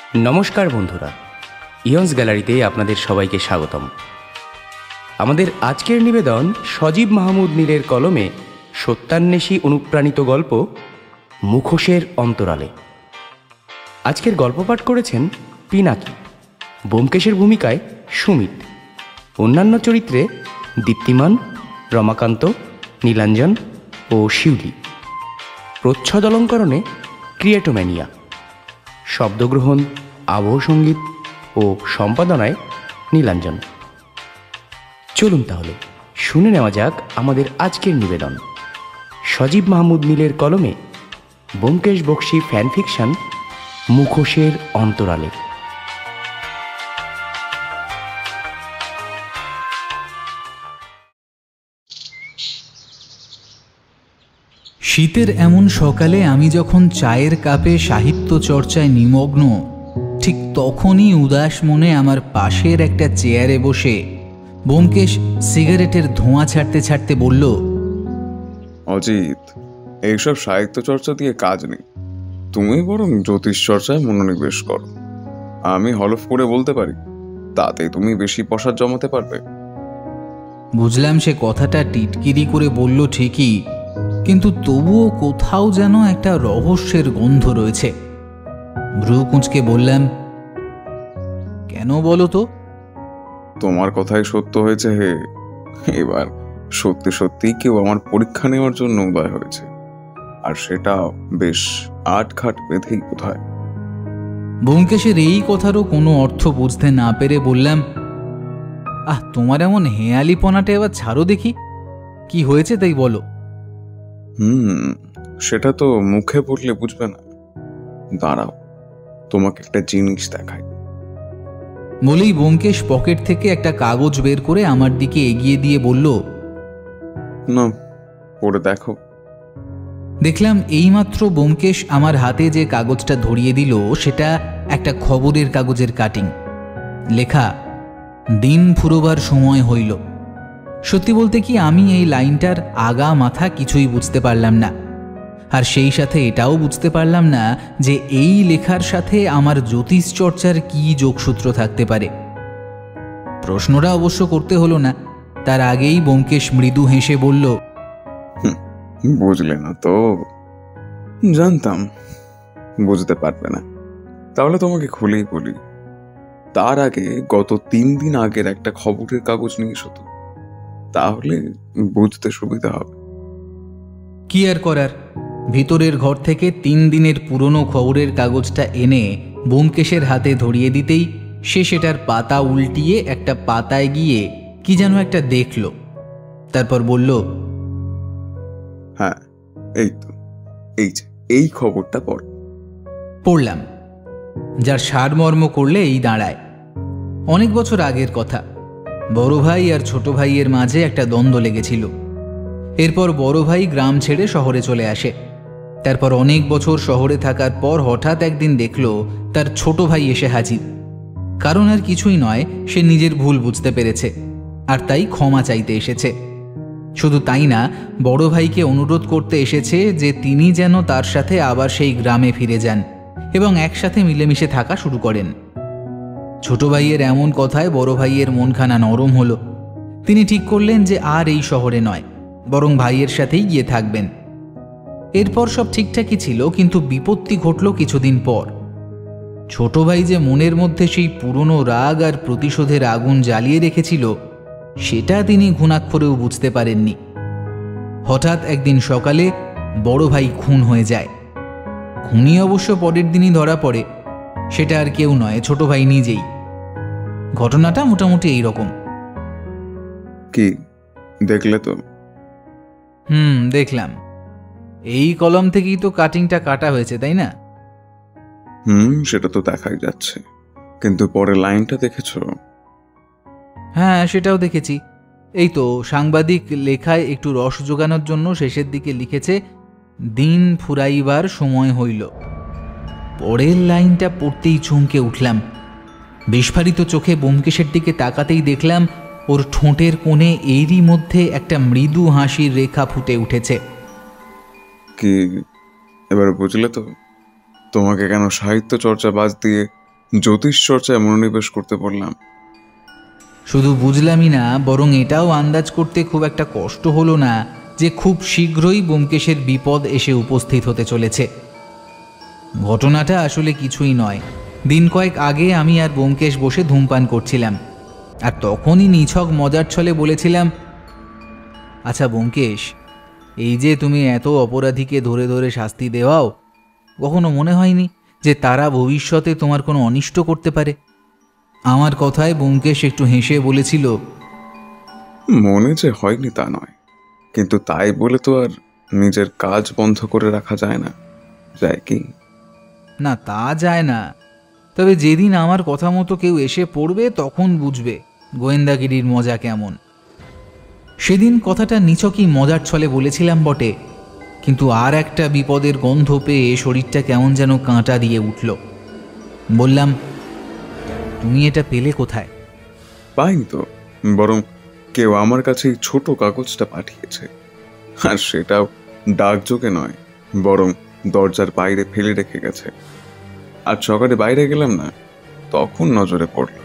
নমস্কার বন্ধুরা, ইয়ন্স গ্যালারিতে আপনাদের সবাইকে স্বাগতম। আমাদের আজকের নিবেদন সজীব মাহমুদ নীলের কলমে সত্যান্বেষী অনুপ্রাণিত গল্প মুখোশের অন্তরালে। আজকের গল্প পাঠ করেছেন পিনাকি, ব্যোমকেশের ভূমিকায় সুমিত, অন্যান্য চরিত্রে দীপ্তিমান, রমাকান্ত, নীলাঞ্জন ও শিউলি, প্রচ্ছদ অলঙ্করণে ক্রিয়েটোম্যানিয়া, শব্দগ্রহণ, আবহ সঙ্গীত ও সম্পাদনায় নীলাঞ্জন। চলুন তাহলে শুনে নেওয়া যাক আমাদের আজকের নিবেদন সজীব মাহমুদ নীলের কলমে ব্যোমকেশ বক্সী ফ্যান ফিকশন মুখোশের অন্তরালে। শীতের এমন সকালে আমি যখন চায়ের কাপে সাহিত্য চর্চায় নিমগ্ন, ঠিক তখনই উদাস মনে আমার পাশের একটা চেয়ারে বসে ব্যোমকেশ সিগারেটের ধোঁয়া ছাড়তে ছাড়তে বলল, অজিত, এইসব সাহিত্য চর্চা দিয়ে কাজ নেই। তুমি বরং জ্যোতিষ চর্চায় মনোনিবেশ করো। আমি হলফ করে বলতে পারি, তাতে তুমি বেশি পসার জমাতে পারবে। বুঝলাম সে কথাটা টিটকিরি করে বলল ঠিকই, কিন্তু তবুও কোথাও যেন একটা রহস্যের গন্ধ রয়েছে। ভ্রু কুঁচকে বললাম, কেন বলো তো? তোমার কথাই সত্য হয়েছে হে। এবার সত্যি সত্যি কেউ আমার পরীক্ষা নেওয়ার জন্য উদয় হয়েছে, আর সেটা বেশ আটঘাট বেঁধেই কোথায়। ব্যোমকেশের এই কথারও কোনো অর্থ বুঝতে না পেরে বললাম, তোমার এমন হেয়ালিপনাটা এবার ছাড়ো দেখি, কি হয়েছে তাই বলো। সেটা তো মুখে বললে বুঝবে না। দাঁড়াও, তোমাকে একটা জিনিস দেখাই। বলেই ব্যোমকেশ পকেট থেকে একটা কাগজ বের করে আমার দিকে এগিয়ে দিয়ে বলল, না, পড়ে দেখো। দেখলাম এইমাত্র ব্যোমকেশ আমার হাতে যে কাগজটা ধরিয়ে দিল সেটা একটা খবরের কাগজের কাটিং। লেখা, দিন ফুরোবার সময় হইল। সত্যি বলতে কি, আমি এই লাইনটার আগা মাথা কিছুই বুঝতে পারলাম না, আর সেই সাথে এটাও বুঝতে পারলাম না যে এই লেখার সাথে আমার জ্যোতিষ চর্চার কি যোগসূত্র থাকতে পারে। প্রশ্নটা অবশ্য করতে হলো না, তার আগেই ব্যোমকেশ মৃদু হেসে বলল, বুঝলে না তো? জানতাম বুঝতে পারবে না। তাহলে তোমাকে খুলেই বলি, তার আগে গত 3 দিন আগের একটা খবরের কাগজ নিয়ে এসো তো, তাহলে বুঝতে সুবিধা হবে। কি আর করার, ভিতরের ঘর থেকে 3 দিনের পুরনো খবরের কাগজটা এনে ব্যোমকেশের হাতে ধরিয়ে দিতেই সে সেটার পাতা উল্টিয়ে একটা পাতায় গিয়ে কি যেন একটা দেখল, তারপর বলল, হ্যাঁ, এই তো, এই খবরটা পড়। পড়লাম, যার সারমর্ম করলে এই দাঁড়ায়। অনেক বছর আগের কথা, বড় ভাই আর ছোট ভাইয়ের মাঝে একটা দ্বন্দ্ব লেগেছিল। এরপর বড় ভাই গ্রাম ছেড়ে শহরে চলে আসে। তারপর অনেক বছর শহরে থাকার পর হঠাৎ একদিন দেখল তার ছোট ভাই এসে হাজির। কারণ আর কিছুই নয়, সে নিজের ভুল বুঝতে পেরেছে আর তাই ক্ষমা চাইতে এসেছে। শুধু তাই না, বড় ভাইকে অনুরোধ করতে এসেছে যে তিনি যেন তার সাথে আবার সেই গ্রামে ফিরে যান এবং একসাথে মিলেমিশে থাকা শুরু করেন। ছোট ভাইয়ের এমন কথায় বড় ভাইয়ের মনখানা নরম হলো। তিনি ঠিক করলেন যে আর এই শহরে নয়, বরং ভাইয়ের সাথেই গিয়ে থাকবেন। এরপর সব ঠিকঠাকই ছিল, কিন্তু বিপত্তি ঘটল কিছুদিন পর। ছোট ভাই যে মনের মধ্যে সেই পুরনো রাগ আর প্রতিশোধের আগুন জ্বালিয়ে রেখেছিল, সেটা তিনি ঘুণাক্ষরেও বুঝতে পারেননি। হঠাৎ একদিন সকালে বড় ভাই খুন হয়ে যায়। খুনি অবশ্য পরের দিনই ধরা পড়ে। সেটা আর কেউ নয়, ছোট ভাই নিজেই। ঘটনাটা মোটামুটি এইরকম। কি দেখলে তো? দেখলাম। এই কলম থেকেই তো কাটিংটা কাটা হয়েছে, তাই না? সেটা তো দেখাই যাচ্ছে, কিন্তু পরের লাইনটা দেখেছো? হ্যাঁ, সেটাও দেখেছি। এই তো সাংবাদিক লেখায় একটু রস যোগানোর জন্য শেষের দিকে লিখেছে, দিন ফুরাইবার সময় হইল। পরের লাইনটা পড়তেই চমকে উঠলাম। বিস্ফারিত চোখে ব্যোমকেশের দিকে তাকাতেই দেখলাম ওর ঠোঁটের কোণে এরই মধ্যে একটা মৃদু হাসির রেখা ফুটে উঠেছে। কি এবার বুঝলে তো তোমাকে কেন সাহিত্য চর্চা বাদ দিয়ে জ্যোতিষ চর্চায় মনোনিবেশ করতে বললাম। শুধু বুঝলামই না, বরং এটাও আন্দাজ করতে খুব একটা কষ্ট হলো না যে খুব শীঘ্রই ব্যোমকেশের বিপদ এসে উপস্থিত হতে চলেছে। ঘটনাটা আসলে কিছুই নয়। দিন কয়েক আগে আমি আর ব্যোমকেশ বসে ধূমপান করছিলাম, আর তখনই নিছক মজার ছলে বলেছিলাম, আচ্ছা ব্যোমকেশ, এই যে তুমি এত অপরাধীকে ধরে ধরে শাস্তি দেওয়াও, কখনো মনে হয়নি যে তারা ভবিষ্যতে তোমার কোনো অনিষ্ট করতে পারে? আমার কথায় ব্যোমকেশ একটু হেসে বলেছিল, মনে যে হয়নি তা নয়, কিন্তু তাই বলে তো আর নিজের কাজ বন্ধ করে রাখা যায় না, যায় কি? না, তা যায় না। তবে যেদিন আমার কথা মতো কেউ এসে পড়বে তখন বুঝবে গোয়েন্দাগিরির মজা কেমন। সেদিন কথাটা নিছকই মজার ছলে বলেছিলাম বটে, কিন্তু আর একটা বিপদের গন্ধ পেয়ে শরীরটা কেমন যেন কাঁটা দিয়ে উঠল। বললাম, তুমি এটা পেলে কোথায়? পাইনি তো, বরং কেউ আমার কাছে এই ছোট কাগজটা পাঠিয়েছে, আর সেটাও ডাকযোগে নয়, বরং দরজার বাইরে ফেলে রেখে গেছে। আর সকালে বাইরে গেলাম না, তখন নজরে পড়ল।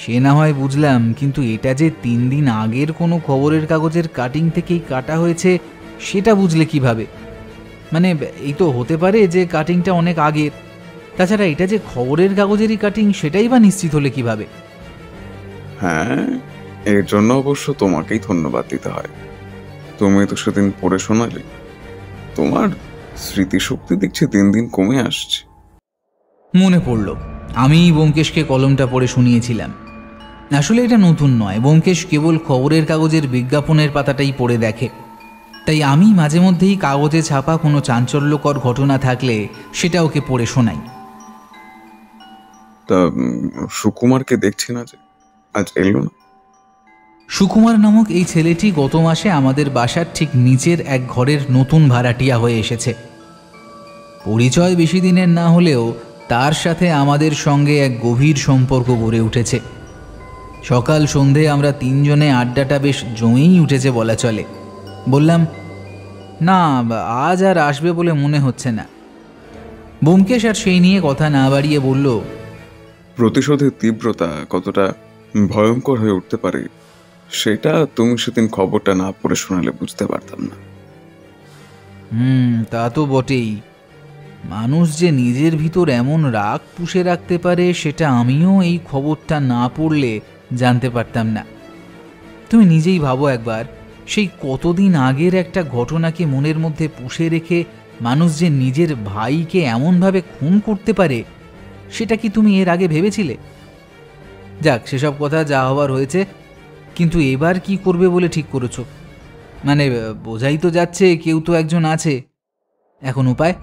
সে না হয় বুঝলাম, কিন্তু এটা যে 3 দিন আগের কোনো খবরের কাগজের কাটিং থেকেই কাটা হয়েছে সেটা বুঝলে কিভাবে? মানে এই তো হতে পারে যে কাটিংটা অনেক আগের, তাছাড়া এটা যে খবরের কাগজেরই কাটিং সেটাই বা নিশ্চিত হলে কিভাবে? হ্যাঁ, এর জন্য অবশ্য তোমাকেই ধন্যবাদ দিতে হয়। তুমি তো সেদিন পড়ে শোনালে। তোমার স্মৃতিশক্তি দেখছি দিন দিন কমে আসছে। মনে পড়ল, আমিই ব্যোমকেশকে কলমটা পড়ে শুনিয়েছিলাম। আসলে এটা নতুন নয়, ব্যোমকেশ কেবল খবরের কাগজের বিজ্ঞাপনের পাতাটাই পড়ে দেখে। তাই আমি মাঝে মধ্যেই কাগজে ছাপা কোনো চাঞ্চল্যকর ঘটনা থাকলে সেটা ওকে পড়ে শোনাই। তা সুকুমারকে দেখছি না যে, আজ এলো না? সুকুমার নামক এই ছেলেটি গত মাসে আমাদের বাসার ঠিক নিচের এক ঘরের নতুন ভাড়াটিয়া হয়ে এসেছে। পরিচয় বেশি দিনের না হলেও তার সাথে আমাদের সঙ্গে এক গভীর সম্পর্ক গড়ে উঠেছে। সকাল সন্ধে আমরা 3 জনে আড্ডাটা বেশ জমেই উঠেছে বলা চলে। বললাম, না আজ আর আসবে বলে মনে হচ্ছে না। ব্যোমকেশ আর সেই নিয়ে কথা না বাড়িয়ে বলল, প্রতিশোধের তীব্রতা কতটা ভয়ঙ্কর হয়ে উঠতে পারে সেটা তুমি সেদিন খবরটা না পড়ে শোনালে বুঝতে পারতাম না। তা তো বটেই। মানুষ যে নিজের ভিতর এমন রাগ পুষে রাখতে পারে সেটা আমিও এই খবরটা না পড়লে জানতে পারতাম না। তুমি নিজেই ভাবো একবার, সেই কতদিন আগের একটা ঘটনাকে মনের মধ্যে পুষে রেখে মানুষ যে নিজের ভাইকে এমনভাবে খুন করতে পারে, সেটা কি তুমি এর আগে ভেবেছিলে? যাক, সেসব কথা যা হওয়ার হয়েছে, কিন্তু এবার কি করবে বলে ঠিক করেছ? মানে বোঝাই তো যাচ্ছে কেউ তো একজন আছে, এখন উপায়?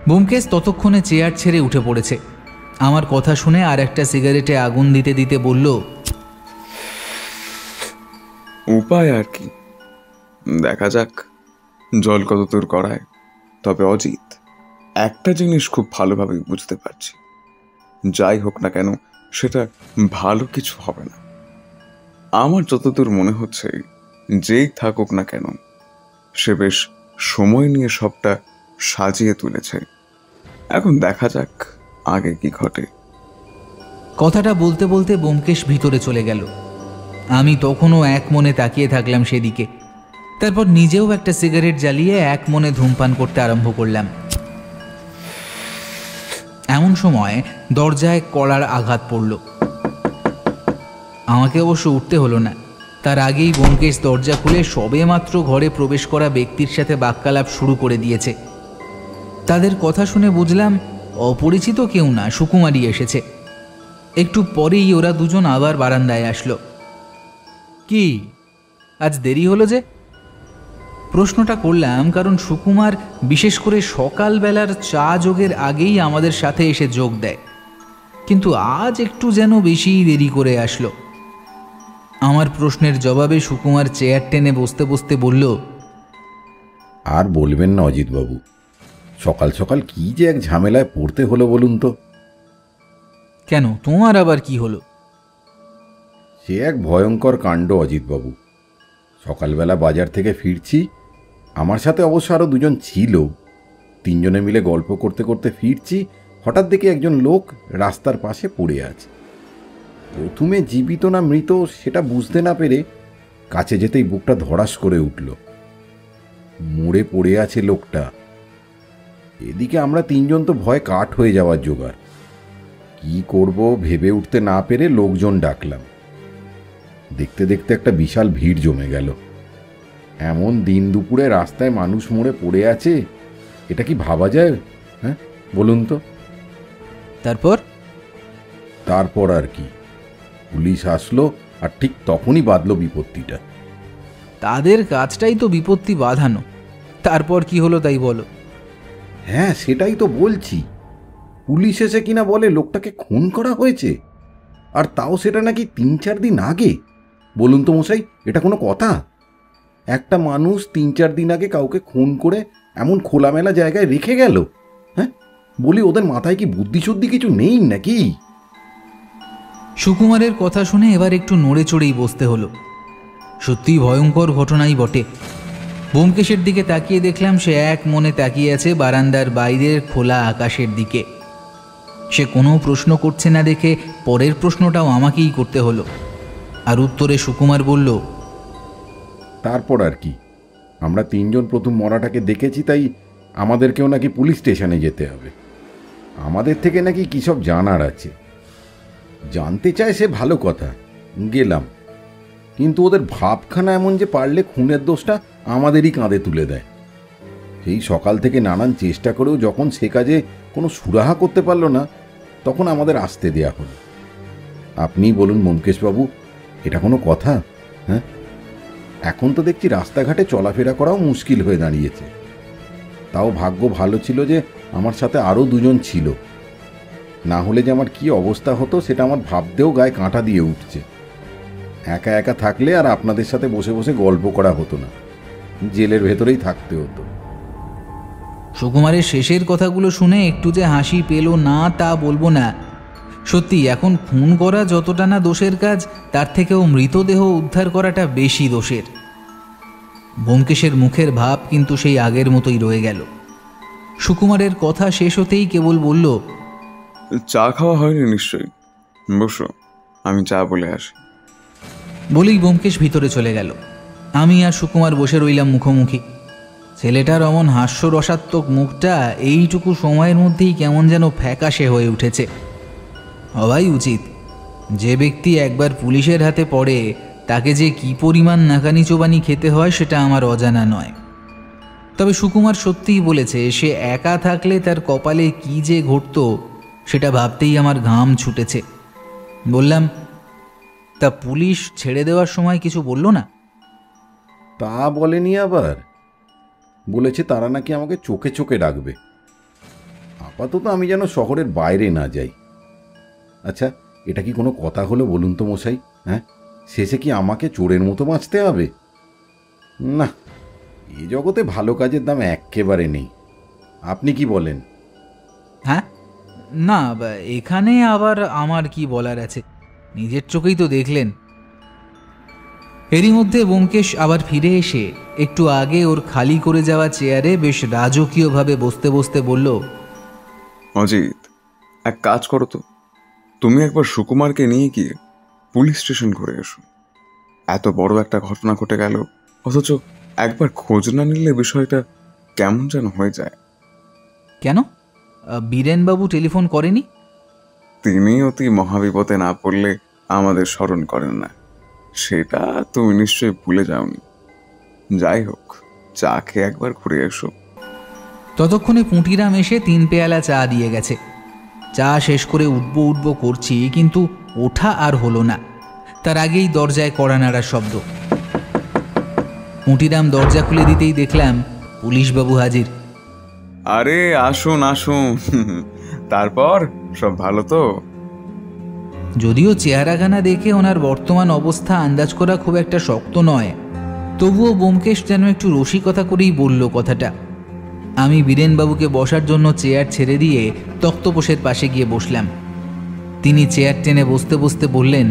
ব্যোমকেশ ততক্ষণে চেয়ার ছেড়ে উঠে পড়েছে। আমার কথা শুনে আর একটা সিগারেটে আগুন দিতে দিতে বলল, উপায় আর কি, দেখা যাক জল কত দূর করায়। তবে অজিত, একটা জিনিস খুব ভালোভাবে বুঝতে পারছি, যাই হোক না কেন সেটা ভালো কিছু হবে না। আমার যতদূর মনে হচ্ছে, যেই থাকুক না কেন সে বেশ সময় নিয়ে সবটা সাজিয়ে তুলেছে। এখন দেখা যাক আগে কি ঘটে। কথাটা বলতে বলতে ব্যোমকেশ ভিতরে চলে গেল। আমি তখনও এক মনে তাকিয়ে থাকলাম সেদিকে। তারপর নিজেও একটা সিগারেট জ্বালিয়ে এক মনে ধূমপান করতে আরম্ভ করলাম। এমন সময় দরজায় কড়ার আঘাত পড়ল। আমাকে অবশ্য উঠতে হলো না। তার আগেই ব্যোমকেশ দরজা খুলে সবেমাত্র ঘরে প্রবেশ করা ব্যক্তির সাথে বাক্যালাপ শুরু করে দিয়েছে। তাদের কথা শুনে বুঝলাম অপরিচিত কেউ না, সুকুমারী এসেছে। একটু পরেই ওরা দুজন আবার বারান্দায় আসলো। কি, আজ দেরি হলো যে? প্রশ্নটা করলাম কারণ সুকুমার বিশেষ করে সকালবেলার চা যোগের আগেই আমাদের সাথে এসে যোগ দেয়, কিন্তু আজ একটু যেন বেশিই দেরি করে আসলো। আমার প্রশ্নের জবাবে সুকুমার চেয়ার টেনে বসতে বসতে বলল, আর বলবেন না অজিতবাবু, সকাল সকাল কি যে এক ঝামেলায় পড়তে হলো বলুন তো। কেন, তোমার আবার কি হলো? সে এক ভয়ঙ্কর কাণ্ড অজিতবাবু। সকালবেলা বাজার থেকে ফিরছি, আমার সাথে অবশ্য আরও 2জন ছিল। 3 জনে মিলে গল্প করতে করতে ফিরছি, হঠাৎ দেখি একজন লোক রাস্তার পাশে পড়ে আছে। প্রথমে জীবিত না মৃত সেটা বুঝতে না পেরে কাছে যেতেই বুকটা ধড়াস করে উঠল। মরে পড়ে আছে লোকটা। এদিকে আমরা তিনজন তো ভয় কাঠ হয়ে যাওয়ার জোগাড়। কি করব ভেবে উঠতে না পেরে লোকজন ডাকলাম। দেখতে দেখতে একটা বিশাল ভিড় জমে গেল। এমন দিন দুপুরে রাস্তায় মানুষ মরে পড়ে আছে, এটা কি ভাবা যায়? হ্যাঁ বলুন তো। তারপর আর কি, পুলিশ আসলো আর ঠিক তখনই বাঁধলো বিপত্তিটা। তাদের কাজটাই তো বিপত্তি বাঁধানো, তারপর কি হলো তাই বলো। হ্যাঁ সেটাই তো বলছি। পুলিশ এসে কিনা বলে লোকটাকে খুন করা হয়েছে, আর তাও সেটা নাকি 3-4 দিন আগে। বলুন তো মশাই, এটা কোনো কথা? একটা মানুষ 3-4 দিন আগে কাউকে খুন করে এমন খোলামেলা জায়গায় রেখে গেল। হ্যাঁ বলি, ওদের মাথায় কি বুদ্ধি শুদ্ধি কিছু নেই নাকি? সুকুমারের কথা শুনে এবার একটু নড়ে চড়েই বসতে হলো। সত্যিই ভয়ঙ্কর ঘটনাই বটে। ব্যোমকেশের দিকে তাকিয়ে দেখলাম সে এক মনে তাকিয়ে আছে বারান্দার বাইরের খোলা আকাশের দিকে। সে কোনো প্রশ্ন করছে না দেখে পরের প্রশ্নটাও আমাকেই করতে হলো। আর উত্তরে সুকুমার বলল, তারপর আর কি, আমরা তিনজন প্রথম মরাটাকে দেখেছি, তাই আমাদেরকেও নাকি পুলিশ স্টেশনে যেতে হবে। আমাদের থেকে নাকি কী সব জানার আছে। জানতে চায় সে ভালো কথা, গেলাম। কিন্তু ওদের ভাবখানা এমন যে পারলে খুনের দোষটা আমাদেরই কাঁধে তুলে দেয়। সেই সকাল থেকে নানান চেষ্টা করেও যখন সে কাজে কোনো সুরাহা করতে পারল না, তখন আমাদের আসতে দেয়া হলো। আপনিই বলুন ব্যোমকেশবাবু, এটা কোনো কথা? হ্যাঁ, এখন তো দেখছি রাস্তাঘাটে চলাফেরা করাও মুশকিল হয়ে দাঁড়িয়েছে। তাও ভাগ্য ভালো ছিল যে আমার সাথে আরও দুজন ছিল, না হলে যে আমার কী অবস্থা হতো সেটা আমার ভাবতেও গায়ে কাঁটা দিয়ে উঠছে। একা একা থাকলে আর আপনাদের সাথে বসে বসে গল্প করা হতো না, জেলের ভেতরেই থাকতে হতো। সুকুমারের শেষের কথাগুলো শুনে একটু যে হাসি পেল না তা বলবো না। সত্যি এখন খুন করা যতটা না দোষের কাজ, তার থেকেও মৃতদেহ উদ্ধার করাটা বেশি দোষের। ব্যোমকেশের মুখের ভাব কিন্তু সেই আগের মতোই রয়ে গেল। সুকুমারের কথা শেষ হতেই কেবল বলল, চা খাওয়া হয়নি নিশ্চয়ই, বসো, আমি চা বলে আসি। বলেই ব্যোমকেশ ভিতরে চলে গেল। আমি আর সুকুমার বসে রইলাম মুখোমুখি। ছেলেটার অমন হাস্যরসাত্মক মুখটা এইটুকু সময়ের মধ্যেই কেমন যেন ফ্যাকাশে হয়ে উঠেছে। হওয়াই উচিত। যে ব্যক্তি একবার পুলিশের হাতে পড়ে তাকে যে কি পরিমাণ নাকানি চোবানি খেতে হয় সেটা আমার অজানা নয়। তবে সুকুমার সত্যিই বলেছে, সে একা থাকলে তার কপালে কি যে ঘটত সেটা ভাবতেই আমার ঘাম ছুটেছে। বললাম, তা পুলিশ ছেড়ে দেওয়ার সময় কিছু বলল না? তা বলেনি, আবার বলেছে তারা নাকি আমাকে চোখে চোখে রাখবে। আপাতত আমি যেন শহরের বাইরে না যাই। আচ্ছা, এটা কি কোনো কথা হলো বলুন তো মশাই? হ্যাঁ, শেষে কি আমাকে চোরের মতো বাঁচতে হবে? না, এই জগতে ভালো কাজের দাম একেবারে নেই। আপনি কি বলেন? হ্যাঁ, না, এখানে আবার আমার কি বলার আছে, নিজের চোখেই তো দেখলেন। এরই মধ্যে ব্যোমকেশ আবার ফিরে এসে একটু আগে ওর খালি করে যাওয়া চেয়ারে বেশ রাজকীয়ভাবে বসতে বসতে বলল, অজিত, এক কাজ করো তো, তুমি একবার সুকুমারকে নিয়ে গিয়ে পুলিশ স্টেশন ঘুরে এসো। এত বড় একটা ঘটনা ঘটে গেল, অথচ একবার খোঁজ না নিলে বিষয়টা কেমন যেন হয়ে যায়। কেন? বীরেনবাবু টেলিফোন করেনি? তিনি অতি মহাবিপদে না পড়লে আমাদের স্মরণ করেন না, সেটা তুমি নিশ্চয়ই ভুলে যাওনি। যাই হোক, চা খেয়ে একবার ঘুরে এসো। ততক্ষণে পুঁটিরাম এসে 3 পেয়ালা চা দিয়ে গেছে। চা শেষ করে উঠবো করছি, কিন্তু ওঠা আর হলো না। তার আগেই দরজায় কড়া নাড়ার শব্দ। পুঁটিরাম দরজা খুলে দিতেই দেখলাম পুলিশবাবু হাজির। আরে আসুন আসুন, তারপর সব ভালো তো? যদিও চেহারাখানা দেখে ওনার বর্তমান অবস্থা আন্দাজ করা খুব একটা শক্ত নয়, তবুও ব্যোমকেশ যেন একটু রসিকতা করেই বলল কথাটা। আমি বীরেনবাবুকে বসার জন্য চেয়ার ছেড়ে দিয়ে তক্তপোষের পাশে গিয়ে বসলাম। তিনি চেয়ার টেনে বসতে বসতে বললেন,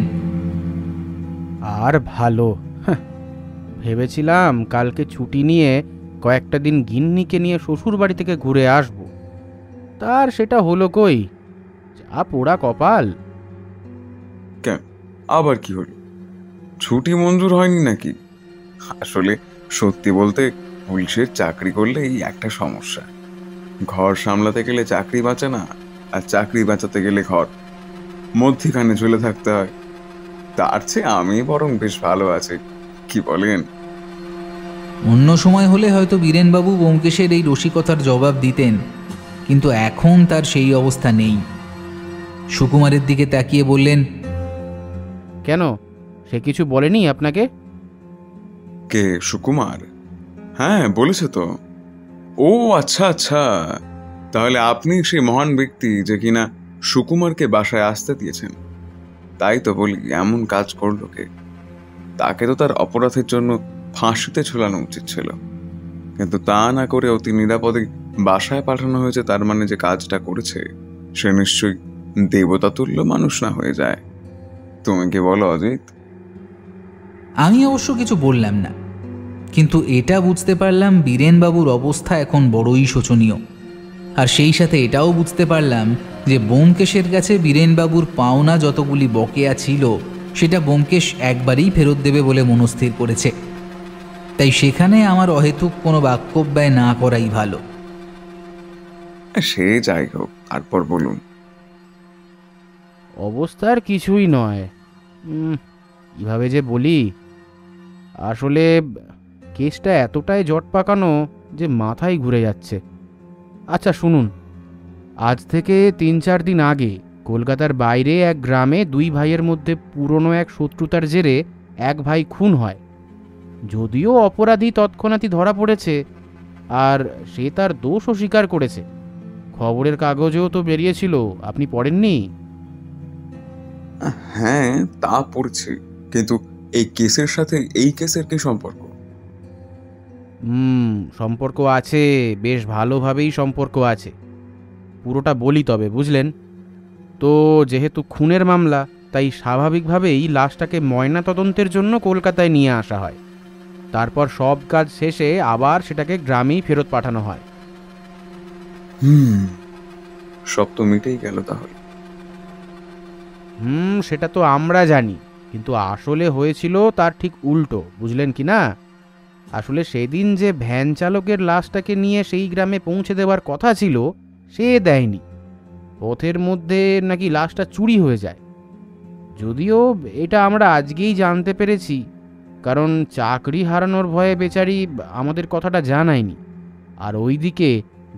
আর ভালো, ভেবেছিলাম কালকে ছুটি নিয়ে কয়েকটা দিন গিন্নিকে নিয়ে শ্বশুর বাড়ি থেকে ঘুরে আসব। তার সেটা হলো কই, যা পোড়া কপাল। কেন, আবার কি হলো? ছুটি মঞ্জুর হয়নি নাকি? আসলে সত্যি বলতে পুলিশের চাকরি করলে এই একটা সমস্যা, ঘর সামলাতে গেলে চাকরি বাঁচে না, আর চাকরি বাঁচাতে গেলে ঘর, মধ্যিখানে ঝুলে থাকতে হয়। তার চেয়ে আমি বরং বেশ ভালো আছি, কি বলেন? অন্য সময় হলে হয়তো বীরেনবাবু ব্যোমকেশের এই রসিকতার জবাব দিতেন, কিন্তু এখন তার সেই অবস্থা নেই। সুকুমারের দিকে তাকিয়ে বললেন, কেন, সে কিছু বলেনি আপনাকে? কে, সুকুমার? হ্যাঁ, বলেছে তো। ও আচ্ছা আচ্ছা, তাহলে আপনি সেই মহান ব্যক্তি যে কিনা সুকুমারকে বাসায় আসতে দিয়েছেন। তাই তো বলি, এমন কাজ করলো কে? তাকে তো তার অপরাধের জন্য ফাঁসিতে ঝুলানো উচিত ছিল, কিন্তু তা না করে অতি নিরাপদে বাসায় পাঠানো হয়েছে। তার মানে যে কাজটা করেছে সে নিশ্চয়ই দেবতা তুল্য মানুষ না হয়ে যায়। তুমি কি বলো অজিত? আমি অবশ্য কিছু বললাম না, কিন্তু এটা বুঝতে পারলাম বীরেনবাবুর অবস্থা এখন বড়ই শোচনীয়। আর সেই সাথে এটাও বুঝতে পারলাম যে ব্যোমকেশের কাছে বীরেনবাবুর পাওনা যতগুলি বকেয়া ছিল সেটা ব্যোমকেশ একবারেই ফেরত দেবে বলে মনস্থির করেছে। তাই সেখানে আমার অহেতুক কোনো বাক্যব্যয় না করাই ভালো। সে যাই হোক, তারপর বলুন। অবস্থার কিছুই নয়, কিভাবে যে বলি, আসলে কেসটা এতটাই জট পাকানো যে মাথায় ঘুরে যাচ্ছে। আচ্ছা শুনুন, আজ থেকে 3-4 দিন আগে কলকাতার বাইরে এক গ্রামে দুই ভাইয়ের মধ্যে পুরনো এক শত্রুতার জেরে এক ভাই খুন হয়। যদিও অপরাধী তৎক্ষণাৎই ধরা পড়েছে, আর সে তার দোষও স্বীকার করেছে। খবরের কাগজেও তো বেরিয়েছিল, আপনি পড়েননি? হ্যাঁ, তা পড়ছি, কিন্তু এই কেসের সাথে এই কেসের কি সম্পর্ক? সম্পর্ক আছে, বেশ ভালোভাবেই সম্পর্ক আছে। পুরোটা বলি তবে, বুঝলেন তো? যেহেতু খুনের মামলা, তাই স্বাভাবিকভাবেই লাশটাকে ময়না তদন্তের জন্য কলকাতায় নিয়ে আসা হয়। তারপর সব কাজ শেষে আবার সেটাকে গ্রামেই ফেরত পাঠানো হয়। সব তো মিটেই গেল তাহলে। সেটা তো আমরা জানি, কিন্তু আসলে হয়েছিল তার ঠিক উল্টো, বুঝলেন কি না? আসলে সেদিন যে ভ্যান চালকের লাশটাকে নিয়ে সেই গ্রামে পৌঁছে দেওয়ার কথা ছিল, সে দেয়নি। পথের মধ্যে নাকি লাশটা চুরি হয়ে যায়। যদিও এটা আমরা আজকেই জানতে পেরেছি, কারণ চাকরি হারানোর ভয়ে বেচারি আমাদের কথাটা জানায়নি। আর ওইদিকে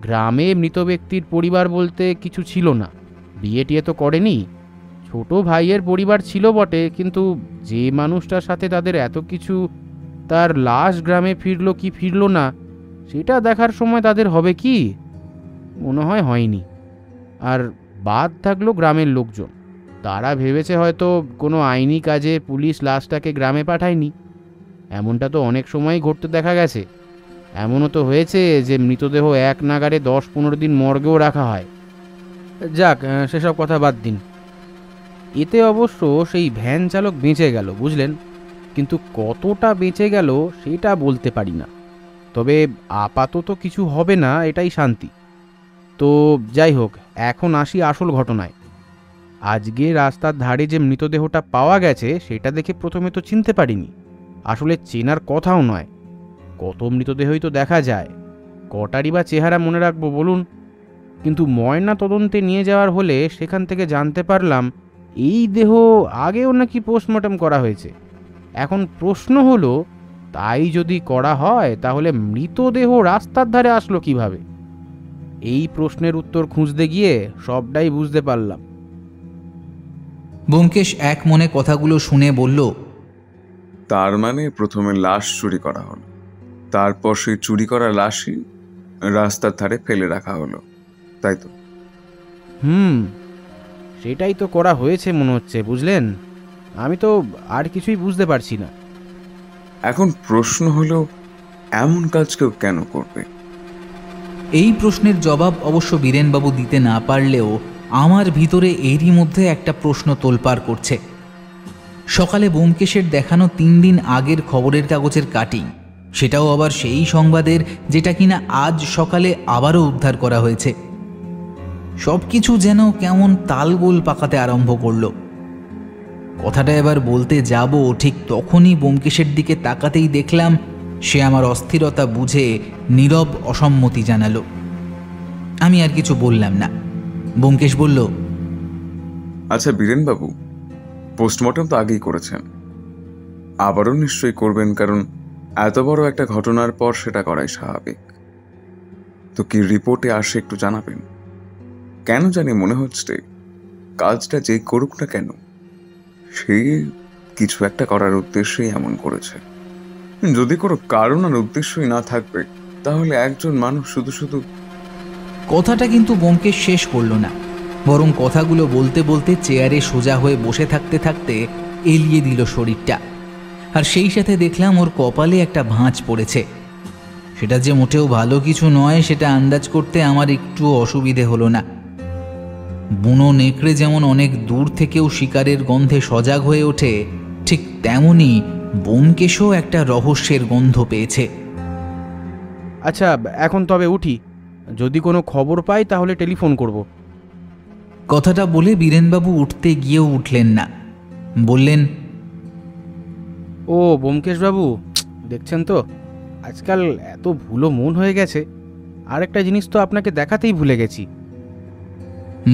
গ্রামে মৃত ব্যক্তির পরিবার বলতে কিছু ছিল না, বিয়ে টিয়ে তো করেনি। ছোট ভাইয়ের পরিবার ছিল বটে, কিন্তু যে মানুষটার সাথে তাদের এত কিছু, তার লাশ গ্রামে ফিরলো কি ফিরলো না সেটা দেখার সময় তাদের হবে কি? মনে হয় হয়নি। আর বাদ থাকলো গ্রামের লোকজন, তারা ভেবেছে হয়তো কোনো আইনি কাজে পুলিশ লাশটাকে গ্রামে পাঠায়নি। এমনটা তো অনেক সময়ই ঘটতে দেখা গেছে। এমনও তো হয়েছে যে মৃতদেহ এক নাগাড়ে 10-15 দিন মর্গেও রাখা হয়। যাক, সেসব কথা বাদ দিন। এতে অবশ্য সেই ভ্যান চালক বেঁচে গেল, বুঝলেন, কিন্তু কতটা বেঁচে গেল সেটা বলতে পারি না। তবে আপাতত কিছু হবে না, এটাই শান্তি। তো যাই হোক, এখন আসি আসল ঘটনায়। আজকে রাস্তার ধারে যে মৃতদেহটা পাওয়া গেছে সেটা দেখে প্রথমে তো চিনতে পারিনি। আসলে চেনার কথাও নয়, কত মৃতদেহই তো দেখা যায়, কটারই বা চেহারা মনে রাখবো বলুন? কিন্তু ময়না তদন্তে নিয়ে যাওয়ার হলে সেখান থেকে জানতে পারলাম এই দেহ আগেও নাকি পোস্টমর্টম করা হয়েছে। এখন প্রশ্ন হলো, তাই যদি করা হয় তাহলে মৃতদেহ রাস্তার ধারে আসলো কিভাবে? এই প্রশ্নের উত্তর খুঁজতে গিয়ে সবটাই বুঝতে পারলাম। ব্যোমকেশ এক মনে কথাগুলো শুনে বলল, তার মানে প্রথমে লাশ চুরি করা হলো, তারপর সেই চুরি করা লাশই রাস্তার ধারে ফেলে রাখা হলো, তাই তো? সেটাই তো করা হয়েছে মনে হচ্ছে, বুঝলেন। আমি তো আর কিছুই বুঝতে পারছি না। এখন প্রশ্ন হলো, এমন কাজ কেউ কেন করবে? এই প্রশ্নের জবাব অবশ্য বীরেনবাবু দিতে না পারলেও আমার ভিতরে এরই মধ্যে একটা প্রশ্ন তোলপাড় করছে। সকালে ব্যোমকেশের দেখানো 3 দিন আগের খবরের কাগজের কাটিং, সেটাও আবার সেই সংবাদের যেটা কিনা আজ সকালে আবারও উদ্ধার করা হয়েছে। সব কিছু যেন কেমন তালগোল পাকাতে আরম্ভ করলো। কথাটা এবার বলতে যাব, ঠিক তখনই ব্যোমকেশের দিকে তাকাতেই দেখলাম সে আমার অস্থিরতা বুঝে নীরব অসম্মতি জানালো। আমি আর কিছু বললাম না। ব্যোমকেশ বলল, আচ্ছা বীরেনবাবু, পোস্টমর্টম তো আগেই করেছেন, আবারও নিশ্চয়ই করবেন, কারণ এত বড় একটা ঘটনার পর সেটা করাই স্বাভাবিক। তো কি রিপোর্টে আসে একটু জানাবেন? কেন জানি মনে হচ্ছে কাজটা যে করুক না কেন, সে কিছু একটা করার উদ্দেশ্যেই এমন করেছে। যদি কোনো কারণ আর উদ্দেশ্যই না থাকবে, তাহলে একজন মানুষ শুধু শুধু... কথাটা কিন্তু ব্যোমকেশ শেষ করলো না, বরং কথাগুলো বলতে বলতে চেয়ারে সোজা হয়ে বসে থাকতে থাকতে এলিয়ে দিল শরীরটা। আর সেই সাথে দেখলাম ওর কপালে একটা ভাঁজ পড়েছে। সেটা যে মোটেও ভালো কিছু নয় সেটা আন্দাজ করতে আমার একটু অসুবিধে হলো না। বুনো নেকড়ে যেমন অনেক দূর থেকেও শিকারের গন্ধে সজাগ হয়ে ওঠে, ঠিক তেমনি ব্যোমকেশও একটা রহস্যের গন্ধ পেয়েছে। আচ্ছা, এখন তবে উঠি, যদি কোনো খবর পাই তাহলে টেলিফোন করব। কথাটা বলে বীরেনবাবু উঠতে গিয়েও উঠলেন না। বললেন, ও ব্যোমকেশবাবু, দেখছেন তো আজকাল এত ভুলো মন হয়ে গেছে, আর একটা জিনিস তো আপনাকে দেখাতেই ভুলে গেছি।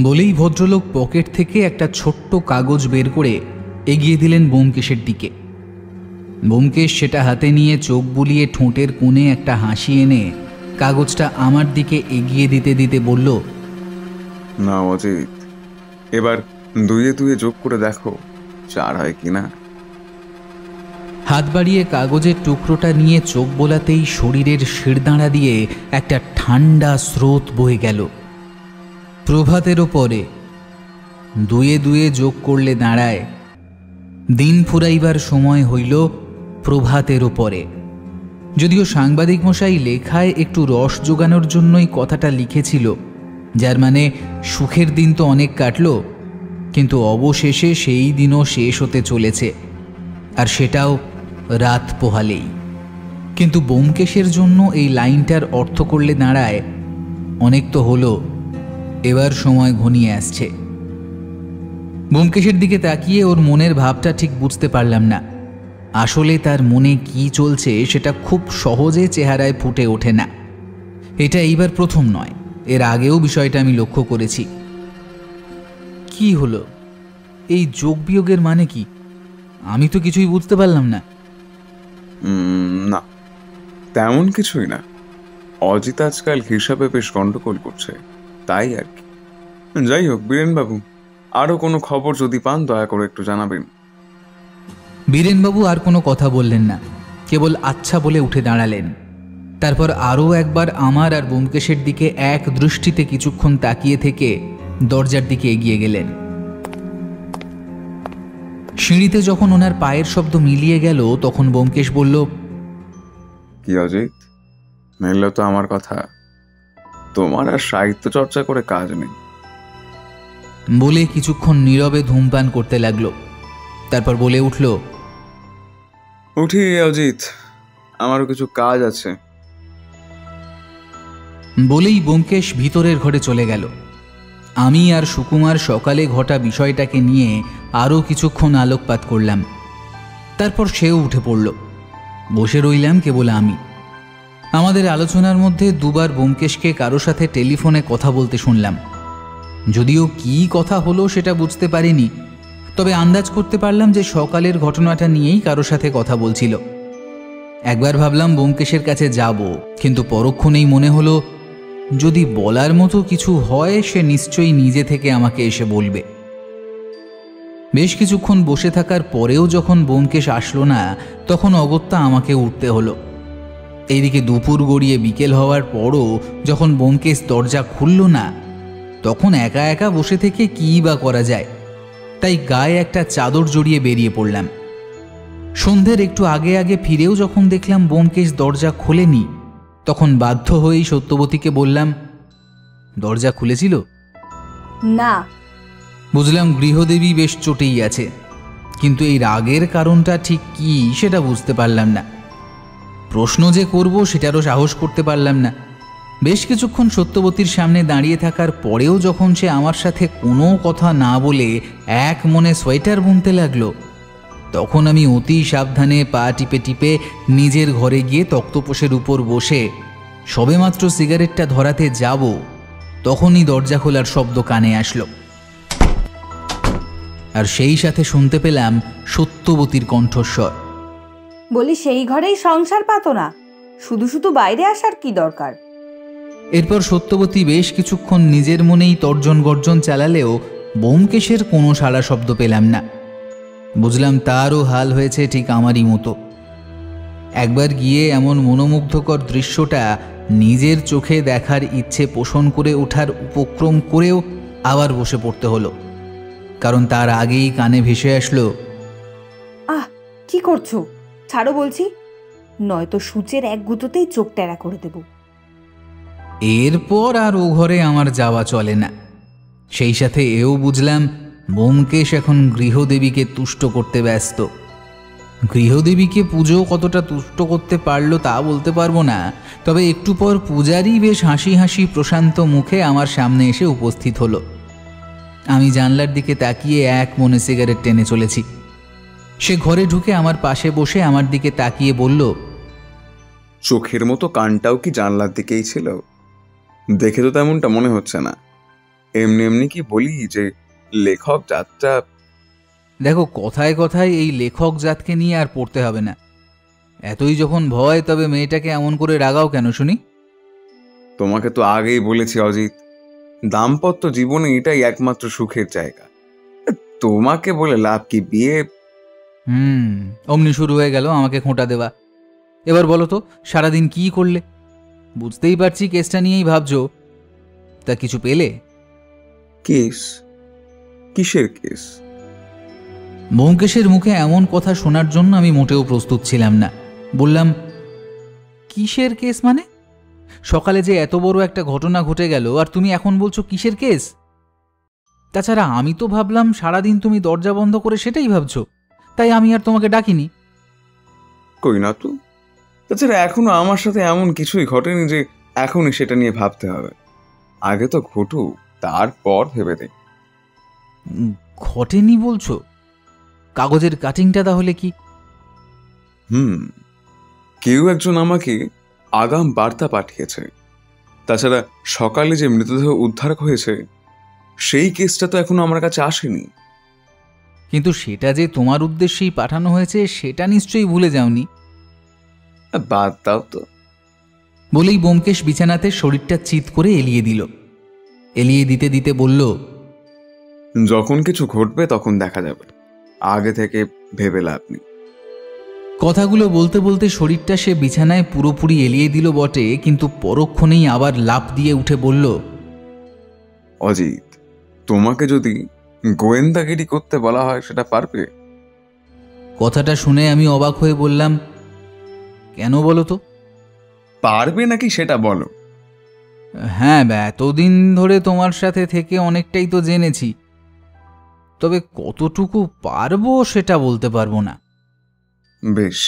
বলেই ভদ্রলোক পকেট থেকে একটা ছোট্ট কাগজ বের করে এগিয়ে দিলেন ব্যোমকেশের দিকে। ব্যোমকেশ সেটা হাতে নিয়ে চোখ বুলিয়ে ঠোঁটের কোণে একটা হাসি এনে কাগজটা আমার দিকে এগিয়ে দিতে দিতে বলল, না অজিত, এবার দুইয়ে দুইয়ে যোগ করে দেখো 4 হয় কিনা। হাত বাড়িয়ে কাগজের টুকরোটা নিয়ে চোখ বোলাতেই শরীরের শিরদাঁড়া দিয়ে একটা ঠান্ডা স্রোত বয়ে গেল। প্রভাতেরও পরে দুয়ে দুয়ে যোগ করলে দাঁড়ায় দিন ফুরাইবার সময় হইল প্রভাতেরও পরে। যদিও সাংবাদিক মশাই লেখায় একটু রস জোগানোর জন্যই কথাটা লিখেছিল, যার মানে সুখের দিন তো অনেক কাটল, কিন্তু অবশেষে সেই দিনও শেষ হতে চলেছে, আর সেটাও রাত পোহালেই। কিন্তু ব্যোমকেশের জন্য এই লাইনটার অর্থ করলে দাঁড়ায় অনেক তো হলো, এবার সময় ঘনিয়ে আসছে। ব্যোমকেশের দিকে তাকিয়ে ওর মনের ভাবটা ঠিক বুঝতে পারলাম না। আসলে তার মনে কি চলছে সেটা খুব সহজে চেহারায় ফুটে ওঠে না। এটা এইবার প্রথম নয়, এর আগেও বিষয়টা আমি লক্ষ্য করেছি। কি হলো? এই যোগ বিয়োগের মানে কি? আমি তো কিছুই বুঝতে পারলাম না। না, তেমন কিছুই না। অজিত আজকাল হিসাবে বেশ গন্ডগোল করছে, তাই আর কি। যাই হোক বীরেনবাবু, আরো কোনো খবর যদি পান দয়া করে একটু জানাবেন। বীরেনবাবু আর কোনো কথা বললেন না, কেবল আচ্ছা বলে উঠে দাঁড়ালেন। তারপর আরও একবার আমার আর ব্যোমকেশের দিকে এক দৃষ্টিতে কিছুক্ষণ তাকিয়ে থেকে দরজার দিকে এগিয়ে গেলেন। সিঁড়িতে যখন ওনার পায়ের শব্দ মিলিয়ে গেল, তখন ব্যোমকেশ বলল, কি অজিত, মিলল তো আমার কথা? তোমার আর সাহিত্য চর্চা করে কাজ নেই। বলে কিছুক্ষণ নীরবে ধূমপান করতে লাগলো। তারপর বলে উঠল, উঠি অজিত, আমারও কিছু কাজ আছে। বলেই ব্যোমকেশ ভিতরের ঘরে চলে গেল। আমি আর সুকুমার সকালে ঘটা বিষয়টাকে নিয়ে আরও কিছুক্ষণ আলোকপাত করলাম। তারপর সেও উঠে পড়ল। বসে রইলাম কেবল আমি। আমাদের আলোচনার মধ্যে দুবার ব্যোমকেশকে কারো সাথে টেলিফোনে কথা বলতে শুনলাম। যদিও কি কথা হলো সেটা বুঝতে পারিনি, তবে আন্দাজ করতে পারলাম যে সকালের ঘটনাটা নিয়েই কারো সাথে কথা বলছিল। একবার ভাবলাম ব্যোমকেশের কাছে যাব, কিন্তু পরক্ষণেই মনে হলো যদি বলার মতো কিছু হয় সে নিশ্চয়ই নিজে থেকে আমাকে এসে বলবে। বেশ কিছুক্ষণ বসে থাকার পরেও যখন ব্যোমকেশ আসলো না, তখন অগত্যা আমাকে উঠতে হলো। এইদিকে দুপুর গড়িয়ে বিকেল হওয়ার পরও যখন ব্যোমকেশ দরজা খুলল না, তখন একা একা বসে থেকে কী বা করা যায়, তাই গায়ে একটা চাদর জড়িয়ে বেরিয়ে পড়লাম। সন্ধ্যের একটু আগে আগে ফিরেও যখন দেখলাম ব্যোমকেশ দরজা খোলেনি, তখন বাধ্য হয়েই সত্যবতীকে বললাম, দরজা খুলেছিল? না। বুঝলাম গৃহদেবী বেশ চটেই আছে, কিন্তু এই রাগের কারণটা ঠিক কি সেটা বুঝতে পারলাম না। প্রশ্ন যে করব সেটারও সাহস করতে পারলাম না। বেশ কিছুক্ষণ সত্যবতীর সামনে দাঁড়িয়ে থাকার পরেও যখন সে আমার সাথে কোনো কথা না বলে এক মনে সোয়েটার বুনতে লাগলো, তখন আমি অতি সাবধানে পা টিপে টিপে নিজের ঘরে গিয়ে তক্তপোষের উপর বসে সবেমাত্র সিগারেটটা ধরাতে যাব, তখনই দরজা খোলার শব্দ কানে আসলো। আর সেই সাথে শুনতে পেলাম সত্যবতীর কণ্ঠস্বর। বলি সেই ঘরেই সংসার পাতো না, শুধু শুধু বাইরে আসার কি দরকার? এরপর সত্যবতী বেশ কিছুক্ষণ নিজের মনেই তর্জন গর্জন চালালেও ব্যোমকেশের কোনো সাড়া শব্দ পেলাম না। বুঝলাম তারও হাল হয়েছে ঠিক আমারই মতো। একবার গিয়ে এমন মনোমুগ্ধকর দৃশ্যটা নিজের চোখে দেখার ইচ্ছে পোষণ করে ওঠার উপক্রম করেও আবার বসে পড়তে হলো, কারণ তার আগেই কানে ভেসে আসলো, আহ, কি করছো? ছাড়ো বলছি, নয়তো সূচের এক গুঁতোতেই চোখ টেরা করে দেব। এরপর আর ও ঘরে আমার যাওয়া চলে না। সেই সাথে এও বুঝলাম ব্যোমকেশ এখন গৃহদেবীকে তুষ্ট করতে ব্যস্ত। গৃহদেবীকে পুজো কতটা তুষ্ট করতে পারলো তা বলতে পারবো না, তবে একটু পর পূজারই বেশ হাসি হাসি প্রশান্ত মুখে আমার সামনে এসে উপস্থিত হলো। আমি জানলার দিকে তাকিয়ে এক মনে সিগারেট টেনে চলেছি। সে ঘরে ঢুকে আমার পাশে বসে আমার দিকে তাকিয়ে বলল, চোখের মতো কানটাও কি জানলার দিকেই ছিল? দেখে তো তেমনটা মনে হচ্ছে না। এমনি এমনি কি বলি যে লেখক জাতটা... দেখো, কথায় কথায় এই লেখক জাতকে নিয়ে আর পড়তে হবে না। এতই যখন ভয়, তবে মেয়েটাকে এমন করে রাগাও কেন শুনি? তোমাকে তো আগেই বলেছি অজিত, দাম্পত্য জীবনে এটাই একমাত্র সুখের জায়গা। তোমাকে বলে লাভ কি? বিয়ে... অমনি শুরু হয়ে গেল আমাকে খোঁটা দেওয়া। এবার বলো তো, সারাদিন কি করলে? বুঝতেই পারছি কেসটা নিয়েই ভাবছো, তা কিছু পেলে? কেস? কিসের কেস? ব্যোমকেশের মুখে এমন কথা শোনার জন্য আমি মোটেও প্রস্তুত ছিলাম না। বললাম, কিসের কেস মানে? সকালে যে এত বড় একটা ঘটনা ঘটে গেল, আর তুমি এখন বলছো কিসের কেস? তাছাড়া আমি তো ভাবলাম সারাদিন তুমি দরজা বন্ধ করে সেটাই ভাবছো, তাই আমি আর তোমাকে ডাকিনি। কই না তো। তাছাড়া এখনো আমার সাথে এমন কিছুই ঘটেনি যে এখনই সেটা নিয়ে ভাবতে হবে। আগে তো ঘটুক, তারপর ভেবে দেখ। ঘটেনি বলছো? কাগজের কাটিংটা তাহলে কি? কেউ একজন আমাকে আগাম বার্তা পাঠিয়েছে। তাছাড়া সকালে যে মৃতদেহ উদ্ধার হয়েছে সেই কেসটা তো এখনো আমার কাছে আসেনি। কিন্তু সেটা যে তোমার উদ্দেশ্যেই পাঠানো হয়েছে সেটা নিশ্চয়ই ভুলে যাওনি। বাদ দাও তো। বলেই ব্যোমকেশ বিছানাতে শরীরটা চিৎ করে এলিয়ে দিল। এলিয়ে দিতে দিতে বলল, যখন কিছু ঘটবে তখন দেখা যাবে, আগে থেকে ভেবে লাভ নেই। কথাগুলো বলতে বলতে শরীরটা সে বিছানায় পুরোপুরি এলিয়ে দিল বটে, কিন্তু পরক্ষণেই আবার লাফ দিয়ে উঠে বলল, অজিত, তোমাকে যদি গোয়েন্দাগিরি করতে বলা হয় সেটা পারবে? কথাটা শুনে আমি অবাক হয়ে বললাম, কেন বলো তো? পারবে নাকি সেটা বলো। হ্যাঁ, এতদিন ধরে তোমার সাথে থেকে অনেকটাই তো জেনেছি, তবে কতটুকু পারবো সেটা বলতে পারবো না। বেশ,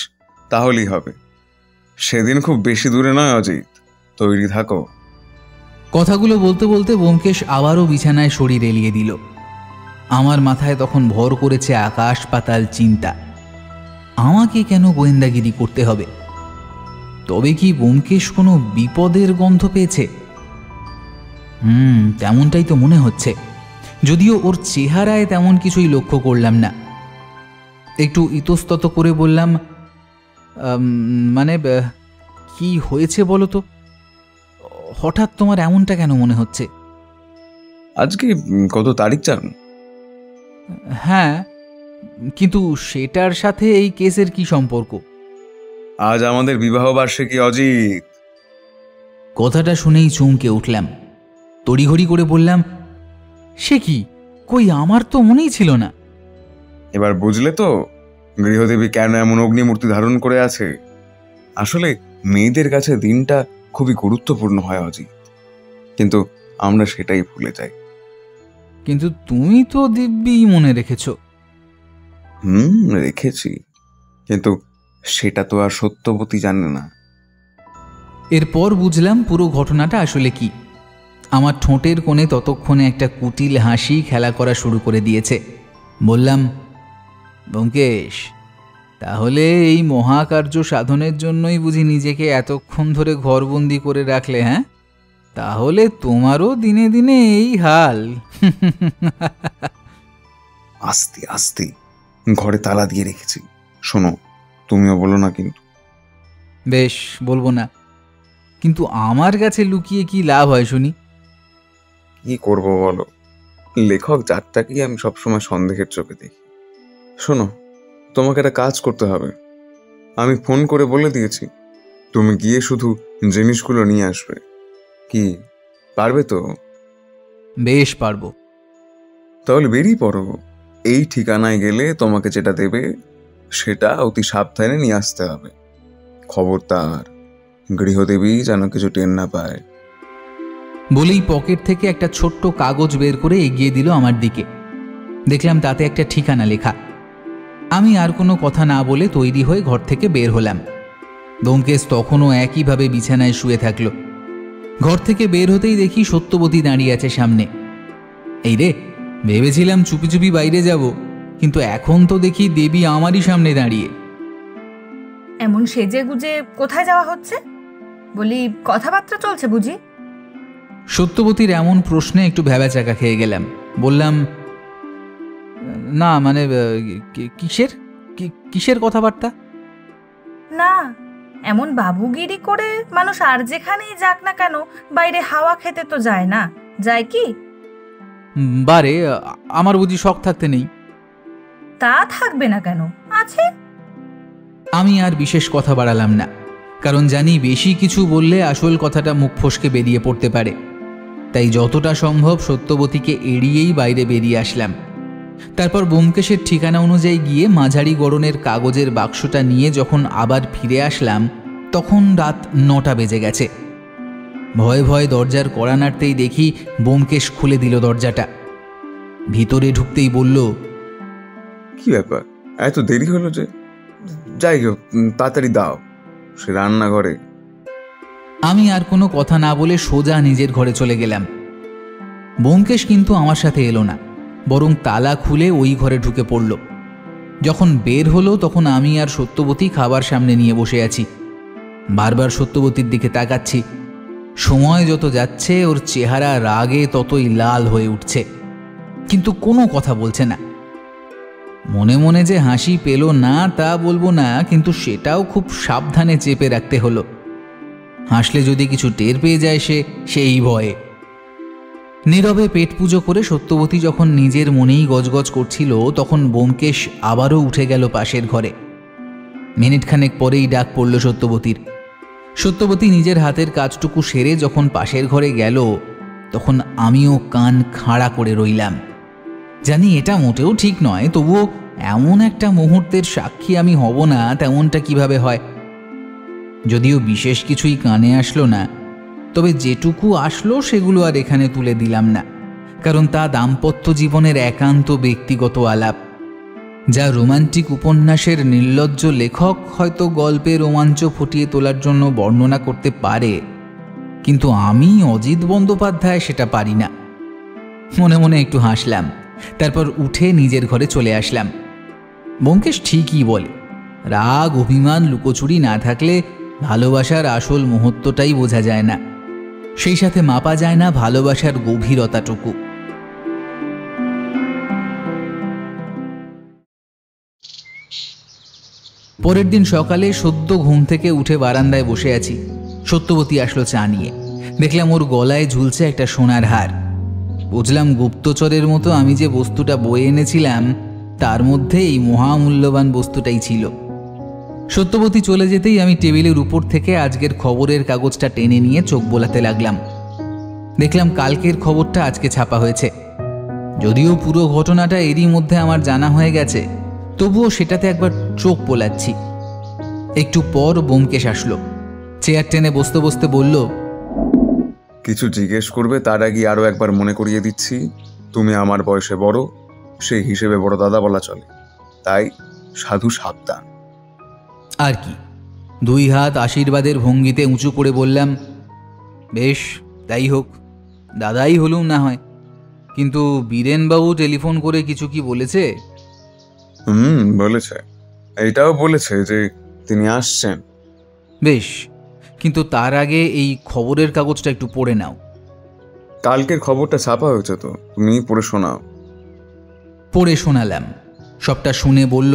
তাহলেই হবে। সেদিন খুব বেশি দূরে নয় অজিত, তৈরি থাকো। কথাগুলো বলতে বলতে ব্যোমকেশ আবারও বিছানায় শরীর এলিয়ে দিল। আমার মাথায় তখন ভর করেছে আকাশ পাতাল চিন্তা। আমাকে কেন গোয়েন্দাগিরি করতে হবে? তবে কি ব্যোমকেশ কোনো বিপদের গন্ধ পেয়েছে? তেমনটাই তো মনে হচ্ছে, যদিও ওর চেহারায় তেমন কিছুই লক্ষ্য করলাম না। একটু ইতস্তত করে বললাম, মানে কি হয়েছে বলো তো? হঠাৎ তোমার এমনটা কেন মনে হচ্ছে? আজকে কত তারিখ জানো? হ্যাঁ, কিন্তু সেটার সাথে এই কেসের কি সম্পর্ক? আজ আমাদের বিবাহ বার্ষিকী অজিত। কথাটা শুনেই চমকে উঠলাম। তড়িঘড়ি করে বললাম, সে কি? কই, আমার তো মনেই ছিল না। এবার বুঝলে তো গৃহদেবী কেন এমন অগ্নিমূর্তি ধারণ করে আছে? আসলে মেয়েদের কাছে দিনটা খুবই গুরুত্বপূর্ণ হয় অজিত, কিন্তু আমরা সেটাই ভুলে যাই। কিন্তু তুমি তো দিব্যি মনে রেখেছ। রেখেছি, কিন্তু সেটা তো আর সত্যবতী জানে না। এরপর বুঝলাম পুরো ঘটনাটা আসলে কি। আমার ঠোঁটের কোণে ততক্ষণে একটা কুটিল হাসি খেলা করা শুরু করে দিয়েছে। বললাম, ব্যোমকেশ, তাহলে এই মহাকার্য সাধনের জন্যই বুঝি নিজেকে এতক্ষণ ধরে ঘরবন্দি করে রাখলে? হ্যাঁ, তাহলে তোমারও দিনে দিনে এই হাল। আস্তে আস্তে, ঘরে তালা দিয়ে রেখেছি। শোনো, তুমিও বলো না কিন্তু। বেশ, বলবো না, কিন্তু আমার কাছে লুকিয়ে কি লাভ হয় শুনি? কি করব বলো, লেখক যাত্রাকেই আমি সবসময় সন্দেহের চোখে দেখি। শোনো, তোমাকে একটা কাজ করতে হবে। আমি ফোন করে বলে দিয়েছি, তুমি গিয়ে শুধু জিনিসগুলো নিয়ে আসবে। কি, পারবে তো? বেশ, পারবো। তাহলে বেরিয়ে পড়ো। এই ঠিকানায় গেলে তোমাকে যেটা দেবে সেটা অতি সাবধানে নিয়ে আসতে হবে। খবরদার, গৃহদেবী যেন কিছু টের না পায়। বলেই পকেট থেকে একটা ছোট্ট কাগজ বের করে এগিয়ে দিল আমার দিকে। দেখলাম তাতে একটা ঠিকানা লেখা। আমি আর কোনো কথা না বলে তৈরি হয়ে ঘর থেকে বের হলাম। ব্যোমকেশ তখনও একইভাবে বিছানায় শুয়ে থাকল। ঘর থেকে বের হতেই দেখি সত্যবতী দাঁড়িয়ে আছে সামনে। এই রে, ভেবেছিলাম চুপি চুপি বাইরে যাব, কিন্তু এখন তো দেখি দেবী আমারই সামনে দাঁড়িয়ে। এমন সেজে গুজে কোথায় যাওয়া হচ্ছে? বলি, কথাবার্তা চলছে বুঝি? সত্যবতীর এমন প্রশ্নে একটু ভ্যাবাচাকা খেয়ে গেলাম। বললাম, না মানে কিসের কথাবার্তা? না, এমন বাবুগিরি করে মানুষ আর যেখানেই যাক না কেন বাইরে হাওয়া খেতে তো যায় না, যায় কি? বারে, আমার বুঝি শখ থাকতে নেই? তা থাকবে না কেন, আছে। আমি আর বিশেষ কথা বাড়ালাম না, কারণ জানি বেশি কিছু বললে আসল কথাটা মুখ ফসকে বেরিয়ে পড়তে পারে। তাই যতটা সম্ভব সত্যবতীকে এড়িয়েই বাইরে বেরিয়ে আসলাম। তারপর ব্যোমকেশের ঠিকানা অনুযায়ী গিয়ে মাঝারি গড়নের কাগজের বাক্সটা নিয়ে যখন আবার ফিরে আসলাম, তখন রাত 9টা বেজে গেছে। ভয়ে ভয়ে দরজার কড়া নাড়তেই দেখি ব্যোমকেশ খুলে দিল দরজাটা। ভিতরে ঢুকতেই বলল, কি ব্যাপার, এত দেরি হলো যে? যাই হোক, তাড়াতাড়ি দাও, সে রান্নাঘরে। আমি আর কোনো কথা না বলে সোজা নিজের ঘরে চলে গেলাম। ব্যোমকেশ কিন্তু আমার সাথে এলো না, বরং তালা খুলে ওই ঘরে ঢুকে পড়ল। যখন বের হলো তখন আমি আর সত্যবতী খাবার সামনে নিয়ে বসে আছি। বারবার সত্যবতীর দিকে তাকাচ্ছি। সময় যত যাচ্ছে ওর চেহারা রাগে ততই লাল হয়ে উঠছে, কিন্তু কোনো কথা বলছে না। মনে মনে যে হাসি পেল না তা বলবো না, কিন্তু সেটাও খুব সাবধানে চেপে রাখতে হলো। হাসলে যদি কিছু টের পেয়ে যায় সেই ভয়ে। নীরবে পেট পুজো করে সত্যবতী যখন নিজের মনেই গজগজ করছিল, তখন ব্যোমকেশ আবারও উঠে গেল পাশের ঘরে। মিনিটখানেক পরেই ডাক পড়ল সত্যবতীর। সত্যবতী নিজের হাতের কাজটুকু সেরে যখন পাশের ঘরে গেল, তখন আমিও কান খাড়া করে রইলাম। জানি এটা মোটেও ঠিক নয়, তবুও এমন একটা মুহূর্তের সাক্ষী আমি হব না তেমনটা কিভাবে হয়? যদিও বিশেষ কিছুই কানে আসলো না, তবে যেটুকু আসলো সেগুলো আর এখানে তুলে দিলাম না, কারণ তা দাম্পত্য জীবনের একান্ত ব্যক্তিগত আলাপ, যা রোমান্টিক উপন্যাসের নির্লজ্জ লেখক হয়তো গল্পে রোমাঞ্চ ফুটিয়ে তোলার জন্য বর্ণনা করতে পারে, কিন্তু আমি অজিত বন্দ্যোপাধ্যায় সেটা পারি না। মনে মনে একটু হাসলাম, তারপর উঠে নিজের ঘরে চলে আসলাম। ব্যোমকেশ ঠিকই বলে, রাগ অভিমান লুকোচুরি না থাকলে ভালোবাসার আসল মুহূর্তটাই বোঝা যায় না, সেই সাথে মাপা যায় না ভালোবাসার গভীরতাটুকু। পরের দিন সকালে সদ্য ঘুম থেকে উঠে বারান্দায় বসে আছি। সত্যবতী আসলো চা নিয়ে। দেখলাম ওর গলায় ঝুলছে একটা সোনার হার। বুঝলাম গুপ্তচরের মতো আমি যে বস্তুটা বয়ে এনেছিলাম তার মধ্যে এই মহামূল্যবান বস্তুটাই ছিল। সত্যবতী চলে যেতেই আমি টেবিলের উপর থেকে আজকের খবরের কাগজটা টেনে নিয়ে চোখ বোলাতে লাগলাম। দেখলাম কালকের খবরটা আজকে ছাপা হয়েছে। যদিও পুরো ঘটনাটা এরই মধ্যে আমার জানা হয়ে গেছে, তবুও সেটাতে একবার চোখ বোলাচ্ছি। একটু পর ব্যোমকেশ আসলো। চেয়ার টেনে বসতে বসতে বলল, কিছু জিজ্ঞেস করবে তার আগে আরো একবার মনে করিয়ে দিচ্ছি, তুমি আমার বয়সে বড়, সেই হিসেবে বড় দাদা বলা চলে, তাই সাধু সাবধান। আর কি, 2 হাত আশীর্বাদের ভঙ্গিতে উঁচু করে বললাম, বেশ, তাই হোক, দাদাই হলুম না হয়। কিন্তু বীরেনবাবু টেলিফোন করে কিছু কি বলেছে? বলেছে, এইটাও বলেছে যে তিনি আসছেন। বেশ, কিন্তু তার আগে এই খবরের কাগজটা একটু পড়ে নাও। কালকের খবরটা ছাপা হয়েছে তো, তুমি পড়ে শোনাও। পড়ে শোনালাম। সবটা শুনে বলল,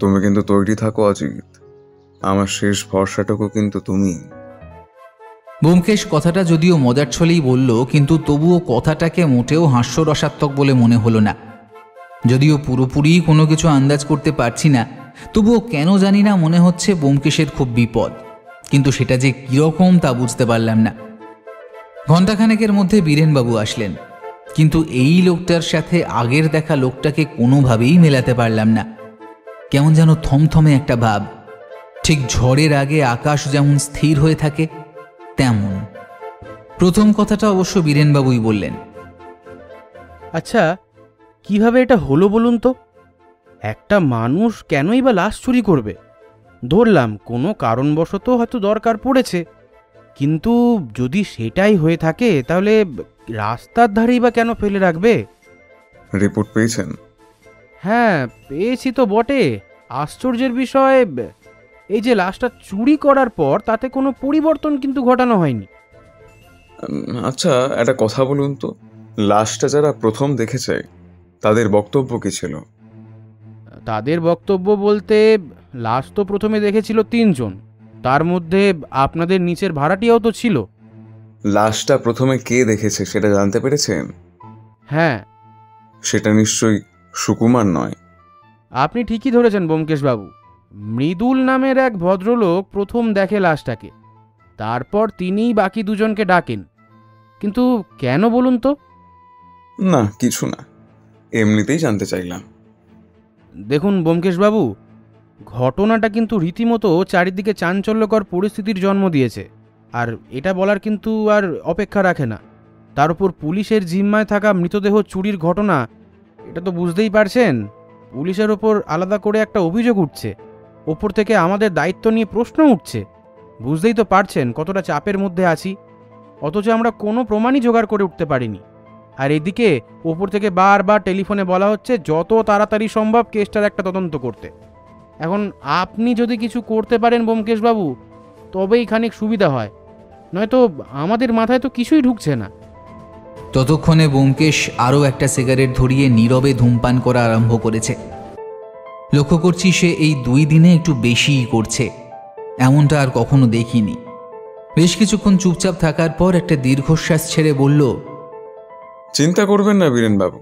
তুমি কিন্তু তৈরি থাকো অজিত, আমার শেষ ভরসাটুকু কিন্তু তুমি। ব্যোমকেশ কথাটা যদিও মজার ছলেই বলল, কিন্তু তবুও কথাটাকে মোটেও হাস্যরসাত্মক বলে মনে হলো না। যদিও পুরোপুরি কোনো কিছু আন্দাজ করতে পারছি না, তবুও কেন জানি না মনে হচ্ছে ব্যোমকেশের খুব বিপদ, কিন্তু সেটা যে কীরকম তা বুঝতে পারলাম না। ঘণ্টাখানেকের মধ্যে বীরেনবাবু আসলেন, কিন্তু এই লোকটার সাথে আগের দেখা লোকটাকে কোনোভাবেই মেলাতে পারলাম না। কেমন যেন থমথমে একটা ভাব, ঠিক ঝড়ের আগে আকাশ যেমন স্থির হয়ে থাকে তেমন। প্রথম কথাটা অবশ্য বীরেনবাবুই বললেন। আচ্ছা, কিভাবে এটা হলো বলুন তো? একটা মানুষ কেনই বা লাশ চুরি করবে? ধরলাম কোনো কারণবশত হয়তো দরকার পড়েছে, কিন্তু যদি সেটাই হয়ে থাকে তাহলে রাস্তার ধারেই বা কেন ফেলে রাখবে? রিপোর্ট পেয়েছেন? হ্যাঁ, পেয়েছি তো বটে। আশ্চর্যের বিষয়, এই যে লাশটা চুরি করার পর তাতে কোনো পরিবর্তন কিন্তু ঘটানো হয়নি। আচ্ছা, একটা কথা বলুন তো, লাশটা যারা প্রথম দেখেছে তাদের বক্তব্য কি ছিল? তাদের বক্তব্য বলতে, লাশ তো প্রথমে দেখেছিল 3 জন, তার মধ্যে আপনাদের নিচের ভাড়াটিয়াও তো ছিল। লাশটা প্রথমে কে দেখেছে সেটা জানতে পেরেছেন? হ্যাঁ। সেটা নিশ্চয়ই সুকুমার নয়। আপনি ঠিকই ধরেছেন ব্যোমকেশবাবু। মৃদুল নামের এক ভদ্রলোক প্রথম দেখে লাশটাকে, তারপর তিনিই বাকি 2 জনকে ডাকেন। কিন্তু কেন বলুন তো? না, কিছু না, এমনিতেই জানতে চাইলাম। দেখুন ব্যোমকেশবাবু, ঘটনাটা কিন্তু রীতিমতো চারিদিকে চাঞ্চল্যকর পরিস্থিতির জন্ম দিয়েছে, আর এটা বলার কিন্তু আর অপেক্ষা রাখে না। তার উপর পুলিশের জিম্মায় থাকা মৃতদেহ চুরির ঘটনা, এটা তো বুঝতেই পারছেন। পুলিশের ওপর আলাদা করে একটা অভিযোগ উঠছে, ওপর থেকে আমাদের দায়িত্ব নিয়ে প্রশ্ন উঠছে। বুঝতেই তো পারছেন কতটা চাপের মধ্যে আছি, অথচ আমরা কোনো প্রমাণই জোগাড় করে উঠতে পারিনি। আর এদিকে ওপর থেকে বারবার টেলিফোনে বলা হচ্ছে যত তাড়াতাড়ি সম্ভব কেসটার একটা তদন্ত করতে। এখন আপনি যদি কিছু করতে পারেন ব্যোমকেশবাবু, তবেই খানিক সুবিধা হয়, নয়তো আমাদের মাথায় তো কিছুই ঢুকছে না। ততক্ষণে ব্যোমকেশ আরও একটা সিগারেট ধরিয়ে নীরবে ধূমপান করা আরম্ভ করেছে। লক্ষ্য করছি সে এই 2 দিনে একটু বেশিই করছে, এমনটা আর কখনো দেখিনি। বেশ কিছুক্ষণ চুপচাপ থাকার পর একটা দীর্ঘশ্বাস ছেড়ে বলল, চিন্তা করবেন না বীরেনবাবু,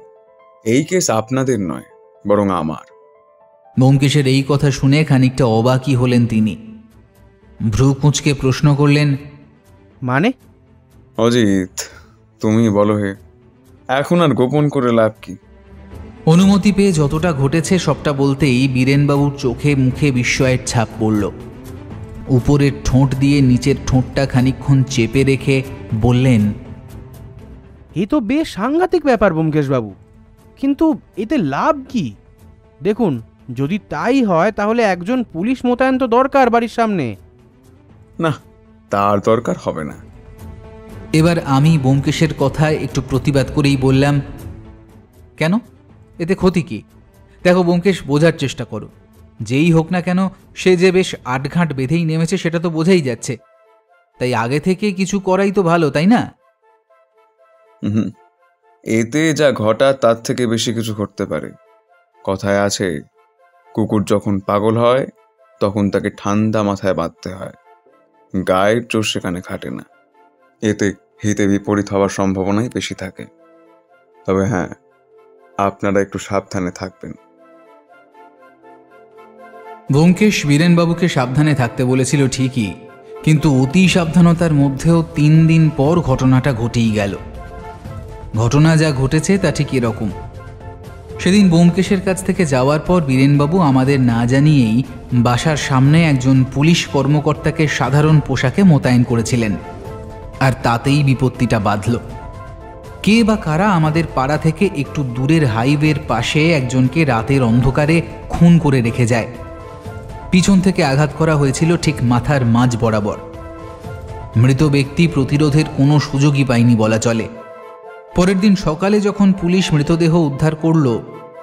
এই কেস আপনাদের নয়, বরং আমার। ব্যোমকেশের এই কথা শুনে খানিকটা অবাকই হলেন তিনি। ভ্রু কুঁচকে প্রশ্ন করলেন, মানে? অজিত, তুমি বলো হে, এখন আর গোপন করে লাভ কি? অনুমতি পেয়ে যতটা ঘটেছে সবটা বলতেই বীরেনবাবুর চোখে মুখে বিস্ময়ের ছাপ পড়ল। উপরের ঠোঁট দিয়ে নিচের ঠোঁটটা খানিকক্ষণ চেপে রেখে বললেন, এ তো বেশ সাংঘাতিক ব্যাপার ব্যোমকেশবাবু, কিন্তু এতে লাভ কি? দেখুন, যদি তাই হয় তাহলে একজন পুলিশ মোতায়েন তো দরকার বাড়ির সামনে। না, তার দরকার হবে না। এবার আমি ব্যোমকেশের কথায় একটু প্রতিবাদ করেই বললাম, কেন? এতে ক্ষতি কি? দেখো ব্যোমকেশ, বোঝার চেষ্টা করো। যেই হোক না কেন, সে যে বেশ আটঘাট বেঁধেই নেমেছে সেটা তো বোঝাই যাচ্ছে। তাই আগে থেকে কিছু করাই তো ভালো, তাই না? এতে যা ঘটা তার থেকে বেশি কিছু ঘটতে পারে। কথায় আছে, কুকুর যখন পাগল হয় তখন তাকে ঠান্ডা মাথায় বাঁধতে হয়, গায়ের জোর সেখানে খাটে না। এতে হিতে বিপরীত হওয়ার সম্ভাবনাই বেশি থাকে। তবে হ্যাঁ, আপনারা একটু সাবধানে থাকবেন। ব্যোমকেশ বীরেনবাবুকে সাবধানে থাকতে বলেছিল ঠিকই, কিন্তু অতি সাবধানতার মধ্যেও 3 দিন পর ঘটনাটা ঘটেই গেল। ঘটনা যা ঘটেছে তা ঠিক এরকম। সেদিন ব্যোমকেশের কাছ থেকে যাওয়ার পর বীরেনবাবু আমাদের না জানিয়েই বাসার সামনে একজন পুলিশ কর্মকর্তাকে সাধারণ পোশাকে মোতায়েন করেছিলেন, আর তাতেই বিপত্তিটা বাধল। কে বা কারা আমাদের পাড়া থেকে একটু দূরের হাইওয়ের পাশে একজনকে রাতের অন্ধকারে খুন করে রেখে যায়। পিছন থেকে আঘাত করা হয়েছিল ঠিক মাথার মাঝ বরাবর। মৃত ব্যক্তি প্রতিরোধের কোনো সুযোগই পায়নি বলা চলে। পরের দিন সকালে যখন পুলিশ মৃতদেহ উদ্ধার করল,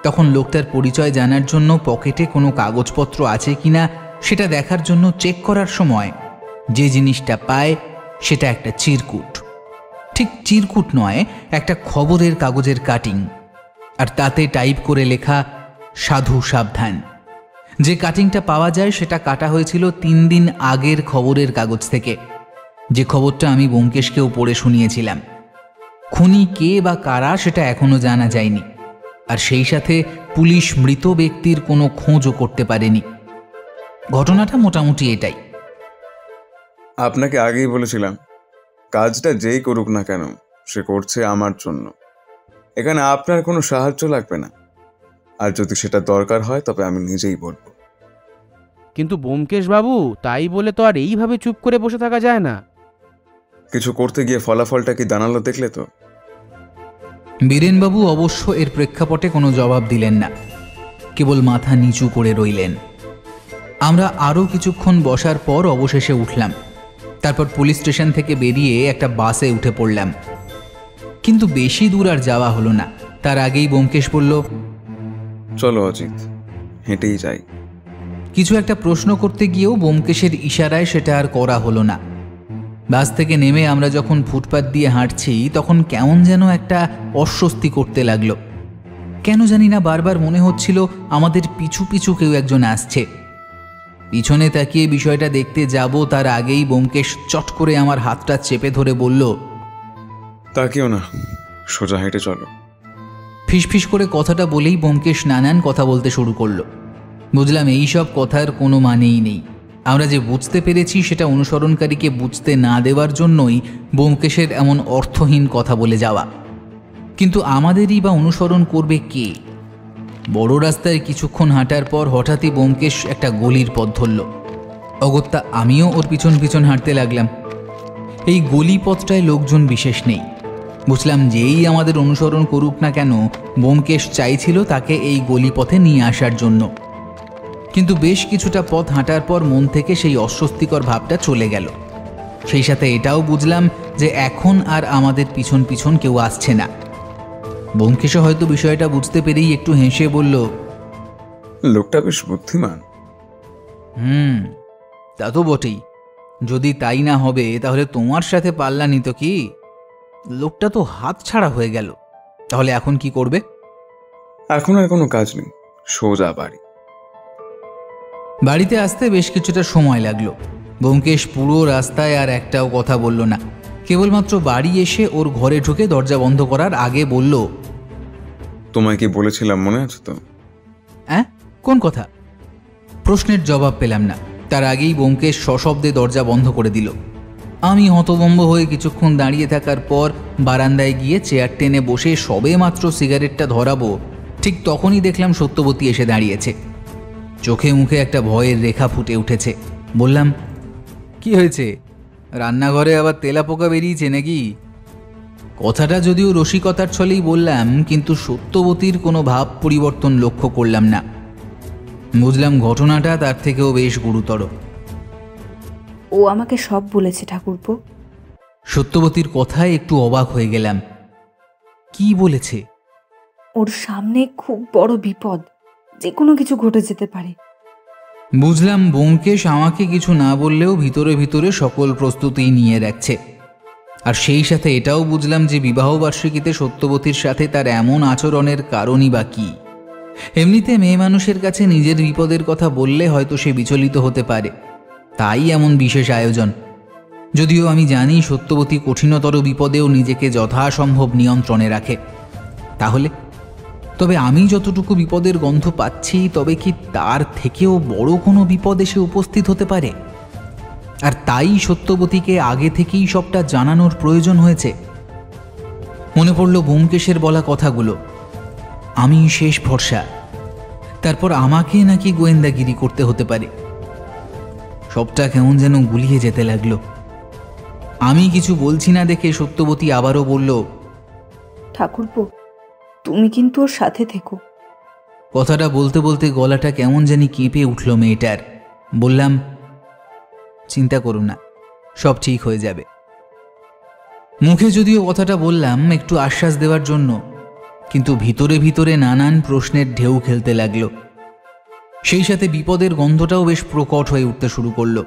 তখন লোকটার পরিচয় জানার জন্য পকেটে কোনো কাগজপত্র আছে কিনা সেটা দেখার জন্য চেক করার সময় যে জিনিসটা পায় সেটা একটা চিরকুট। ঠিক চিরকুট নয়, একটা খবরের কাগজের কাটিং, আর তাতে টাইপ করে লেখা সাধু সাবধান। যে কাটিংটা পাওয়া যায় সেটা কাটা হয়েছিল 3 দিন আগের খবরের কাগজ থেকে, যে খবরটা আমি ব্যোমকেশকেও পড়ে শুনিয়েছিলাম। খুনি কে বা কারা সেটা এখনো জানা যায়নি, আর সেই সাথে পুলিশ মৃত ব্যক্তির কোনো খোঁজও করতে পারেনি। ঘটনাটা মোটামুটি এটাই। আপনাকে আগেই বলেছিলাম, কাজটা যেই করুক না কেন সে করছে আমার জন্য। এখানে আপনার কোনো সাহায্য লাগবে না, আর যদি সেটা দরকার হয় তবে আমি নিজেই বলবো। কিন্তু ব্যোমকেশ বাবু, তাই বলে তো আর এইভাবে চুপ করে বসে থাকা যায় না। কিছু করতে গিয়ে ফলাফলটা কি দাঁড়ালো দেখলে তো? বীরেনবাবু অবশ্য এর প্রেক্ষাপটে কোনো জবাব দিলেন না, কেবল মাথা নিচু করে রইলেন। আমরা আরও কিছুক্ষণ বসার পর অবশেষে উঠলাম। তারপর পুলিশ স্টেশন থেকে বেরিয়ে একটা বাসে উঠে পড়লাম। কিন্তু বেশি দূর আর যাওয়া হলো না। তার আগেই ব্যোমকেশ বলল, চলো অজিত, হেঁটেই যাই। কিছু একটা প্রশ্ন করতে গিয়েও ব্যোমকেশের ইশারায় সেটা আর করা হলো না। বাস থেকে নেমে আমরা যখন ফুটপাত দিয়ে হাঁটছি, তখন কেমন যেন একটা অস্বস্তি করতে লাগলো। কেন জানি না বারবার মনে হচ্ছিল আমাদের পিছু পিছু কেউ একজন আসছে। পিছনে তাকিয়ে বিষয়টা দেখতে যাব তার আগেই ব্যোমকেশ চট করে আমার হাতটা চেপে ধরে বলল, তাকিও না, সোজা হেঁটে চলো। ফিসফিস করে কথাটা বলেই ব্যোমকেশ নানান কথা বলতে শুরু করলো। বুঝলাম এই সব কথার কোনো মানেই নেই। আমরা যে বুঝতে পেরেছি সেটা অনুসরণকারীকে বুঝতে না দেওয়ার জন্যই ব্যোমকেশের এমন অর্থহীন কথা বলে যাওয়া। কিন্তু আমাদেরই বা অনুসরণ করবে কে? বড় রাস্তায় কিছুক্ষণ হাঁটার পর হঠাৎই ব্যোমকেশ একটা গলির পথ ধরল। অগত্যা আমিও ওর পিছন পিছন হাঁটতে লাগলাম। এই গলি পথটায় লোকজন বিশেষ নেই। বুঝলাম যেই আমাদের অনুসরণ করুক না কেন, ব্যোমকেশ চাইছিল তাকে এই গলি পথে নিয়ে আসার জন্য। কিন্তু বেশ কিছুটা পথ হাঁটার পর মন থেকে সেই অস্বস্তিকর ভাবটা চলে গেল। সেই সাথে এটাও বুঝলাম যে এখন আর আমাদের পিছন পিছন কেউ আসছে না। ব্যোমকেশও হয়তো বিষয়টা বুঝতে পেরেই একটু হেসে বলল, লোকটা বেশ বুদ্ধিমান। তা তো বটেই। যদি তাই না হবে তাহলে তোমার সাথে পাল্লা নিত কি? লোকটা তো হাত ছাড়া হয়ে গেল। তাহলে এখন কি করবে? এখন আর কোনো কাজ নেই, সোজা বাড়ি। বাড়িতে আসতে বেশ কিছুটা সময় লাগলো। ব্যোমকেশ পুরো রাস্তায় আর একটাও কথা বলল না। কেবলমাত্র বাড়ি এসে ওর ঘরে ঢুকে দরজা বন্ধ করার আগে বলল, তোমায় কি বলেছিলাম মনে আছে তো? হ্যাঁ, কোন কথা? প্রশ্নের জবাব পেলাম না। তার আগেই ব্যোমকেশ সশব্দে দরজা বন্ধ করে দিল। আমি হতভম্ব হয়ে কিছুক্ষণ দাঁড়িয়ে থাকার পর বারান্দায় গিয়ে চেয়ার টেনে বসে সবে মাত্র সিগারেটটা ধরাবো, ঠিক তখনই দেখলাম সত্যবতী এসে দাঁড়িয়েছে। চোখে মুখে একটা ভয়ের রেখা ফুটে উঠেছে। বললাম, কি হয়েছে? রান্নাঘরে আবার তেলাপোকা বেরিয়েছে নাকি? কথাটা যদিও রসিকতার ছলেই বললাম, কিন্তু সত্যবতীর কোনো ভাব পরিবর্তন লক্ষ্য করলাম না। বুঝলাম ঘটনাটা তার থেকেও বেশ গুরুতর। ও আমাকে সব বলেছে ঠাকুরপো। সত্যবতীর কথায় একটু অবাক হয়ে গেলাম। কি বলেছে? ওর সামনে খুব বড় বিপদ, যে কোনো কিছু ঘটে যেতে পারে। বুঝলাম ব্যোমকেশ আমাকে কিছু না বললেও ভিতরে ভিতরে সকল প্রস্তুতি নিয়ে রাখছে। আর সেই সাথে এটাও বুঝলাম যে বিবাহবার্ষিকীতে সত্যবতীর সাথে তার এমন আচরণের কারণই বা কী। এমনিতে মেয়ে মানুষের কাছে নিজের বিপদের কথা বললে হয়তো সে বিচলিত হতে পারে, তাই এমন বিশেষ আয়োজন। যদিও আমি জানি সত্যবতী কঠিনতর বিপদেও নিজেকে যথাসম্ভব নিয়ন্ত্রণে রাখে। তবে আমি যতটুকু বিপদের গন্ধ পাচ্ছি, তবে কি তার থেকেও বড় কোনো বিপদ এসে উপস্থিত হতে পারে? আর তাই সত্যবতীকে আগে থেকেই সবটা জানানোর প্রয়োজন হয়েছে। মনে পড়ল ব্যোমকেশের বলা কথাগুলো, আমি শেষ ভরসা। তারপর আমাকে নাকি গোয়েন্দাগিরি করতে হতে পারে। সবটা কেমন যেন গুলিয়ে যেতে লাগলো। আমি কিছু বলছি না দেখে সত্যবতী আবারও বলল, ঠাকুরপো, তুমি কিন্তু ওর সাথে থেকো। কথাটা বলতে বলতে গলাটা কেমন জানি কেঁপে উঠল মেয়েটার। বললাম, চিন্তা করো না, সব ঠিক হয়ে যাবে। মুখে যদিও কথাটা বললাম একটু আশ্বাস দেওয়ার জন্য, কিন্তু ভিতরে ভিতরে নানান প্রশ্নের ঢেউ খেলতে লাগলো। সেই সাথে বিপদের গন্ধটাও বেশ প্রকট হয়ে উঠতে শুরু করলো।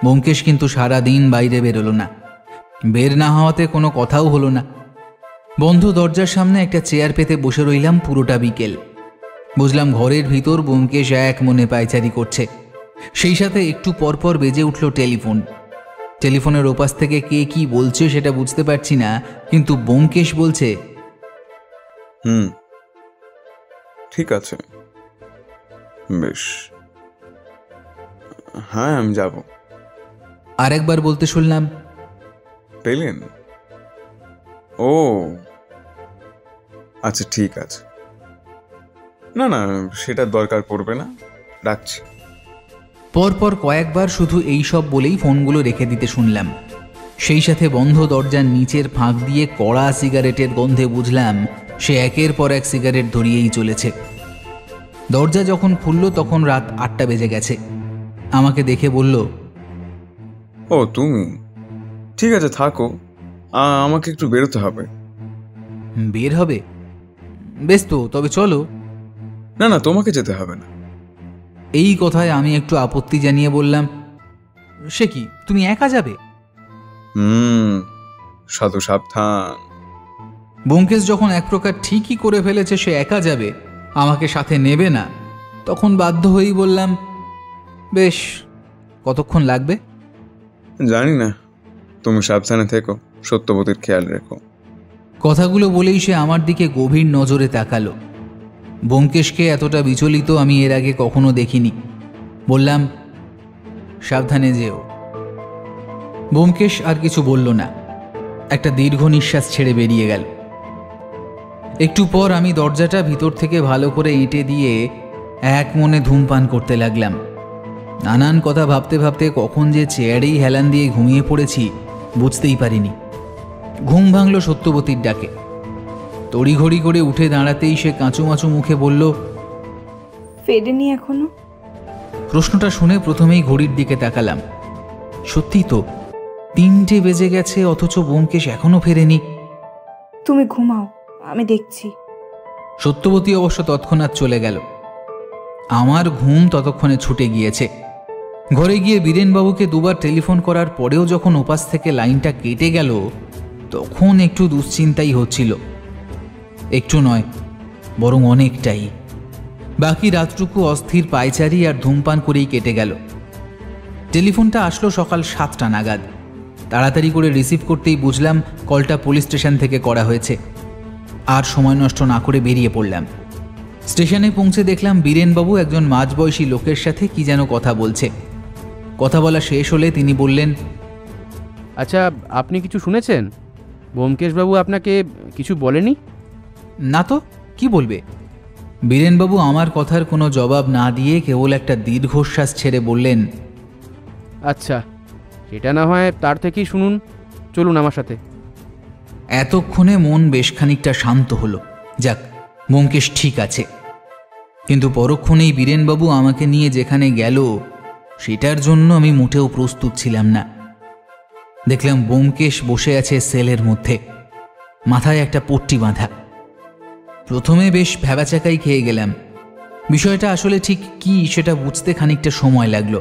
ব্যোমকেশ কিন্তু সারা দিন বাইরে বেরোলো না। বের না হওয়াতে কোনো কথাও হলো না। বন্ধ দরজার সামনে একটা চেয়ার পেতে বসে রইলাম পুরোটা বিকেল। বুঝলাম ঘরের ভিতর ব্যোমকেশ এক মনে পায়চারি করছে। সেই সাথে একটু পরপর বেজে উঠল টেলিফোন। টেলিফোনের ওপাশ থেকে কে কি বলছে সেটা বুঝতে পারছি না, কিন্তু ব্যোমকেশ বলছে, ঠিক আছে, বেশ, হ্যাঁ আমি যাব। আরেকবার বলতে শুনলাম, পেলেন? ও আচ্ছা ঠিক আছে, না না সেটার দরকার পড়বে না, রাখছি। পরপর কয়েকবার শুধু এই সব বলেই ফোনগুলো রেখে দিতে শুনলাম। সেই সাথে বন্ধ দরজার নিচের ফাঁক দিয়ে কড়া সিগারেটের গন্ধে বুঝলাম সে একের পর এক সিগারেট ধরিয়েই চলেছে। দরজা যখন খুলল তখন রাত 8টা বেজে গেছে। আমাকে দেখে বলল, ও তুমি, ঠিক আছে থাকো, আমাকে একটু বেরোতে হবে। বের হবে? বেশ তো, তবে চলো। না না তোমাকে যেতে হবে না। এই কথায় আমি একটু আপত্তি জানিয়ে বললাম, সে কি, তুমি একা যাবে? সাধু সাবধান। ব্যোমকেশ যখন এক প্রকার ঠিকই করে ফেলেছে সে একা যাবে, আমাকে সাথে নেবে না, তখন বাধ্য হয়েই বললাম, বেশ, কতক্ষণ লাগবে? জানি না, তুমি সাবধানে থেকো, সত্যবতীর খেয়াল রেখো। কথাগুলো বলেই সে আমার দিকে গভীর নজরে তাকালো। ব্যোমকেশকে এতটা বিচলিত আমি এর আগে কখনো দেখিনি। বললাম, সাবধানে যেও। ব্যোমকেশ আর কিছু বলল না, একটা দীর্ঘ নিঃশ্বাস ছেড়ে বেরিয়ে গেল। একটু পর আমি দরজাটা ভিতর থেকে ভালো করে এঁটে দিয়ে এক মনে ধূমপান করতে লাগলাম। নানান কথা ভাবতে ভাবতে কখন যে চেয়ারেই হেলান দিয়ে ঘুমিয়ে পড়েছি বুঝতেই পারিনি। ঘুম ভাঙল সত্যবতীর ডাকে। তড়িঘড়ি করে উঠে দাঁড়াতেই সে কাঁচুমাচু মুখে বলল, ফেরেনি এখনো? প্রশ্নটা শুনে প্রথমেই ঘড়ির দিকে তাকালাম। সত্যি তো, 3টে বেজে গেছে, অথচ ব্যোমকেশ এখনো ফেরেনি। তুমি ঘুমাও, আমি দেখছি। সত্যবতী অবশ্য তৎক্ষণাৎ চলে গেল। আমার ঘুম ততক্ষণে ছুটে গিয়েছে। ঘরে গিয়ে বীরেনবাবুকে দুবার টেলিফোন করার পরেও যখন ওপাশ থেকে লাইনটা কেটে গেল তখন একটু দুশ্চিন্তাই হচ্ছিল। একটু নয়, বরং অনেকটাই। বাকি রাতটুকু অস্থির পায়চারি আর ধূমপান করেই কেটে গেল। টেলিফোনটা আসলো সকাল 7টা নাগাদ। তাড়াতাড়ি করে রিসিভ করতেই বুঝলাম কলটা পুলিশ স্টেশন থেকে করা হয়েছে। আর সময় নষ্ট না করে বেরিয়ে পড়লাম। স্টেশনে পৌঁছে দেখলাম বীরেনবাবু একজন মাঝবয়সী লোকের সাথে কি যেন কথা বলছে। কথা বলা শেষ হলে তিনি বললেন, আচ্ছা, আপনি কিছু শুনেছেন? ব্যোমকেশবাবু আপনাকে কিছু বলেনি? না তো, কি বলবে? বীরেনবাবু আমার কথার কোনো জবাব না দিয়ে কেবল একটা দীর্ঘশ্বাস ছেড়ে বললেন, আচ্ছা, সেটা না হয় তার থেকেই শুনুন, চলুন আমার সাথে। এতক্ষণে মন বেশ খানিকটা শান্ত হলো। যাক, ব্যোমকেশ ঠিক আছে। কিন্তু পরক্ষণেই বীরেনবাবু আমাকে নিয়ে যেখানে গেল সেটার জন্য আমি মোটেও প্রস্তুত ছিলাম না। দেখলাম ব্যোমকেশ বসে আছে সেলের মধ্যে, মাথায় একটা পট্টি বাঁধা। প্রথমে বেশ ভ্যাবাচাকাই খেয়ে গেলাম। বিষয়টা আসলে ঠিক কি সেটা বুঝতে খানিকটা সময় লাগলো।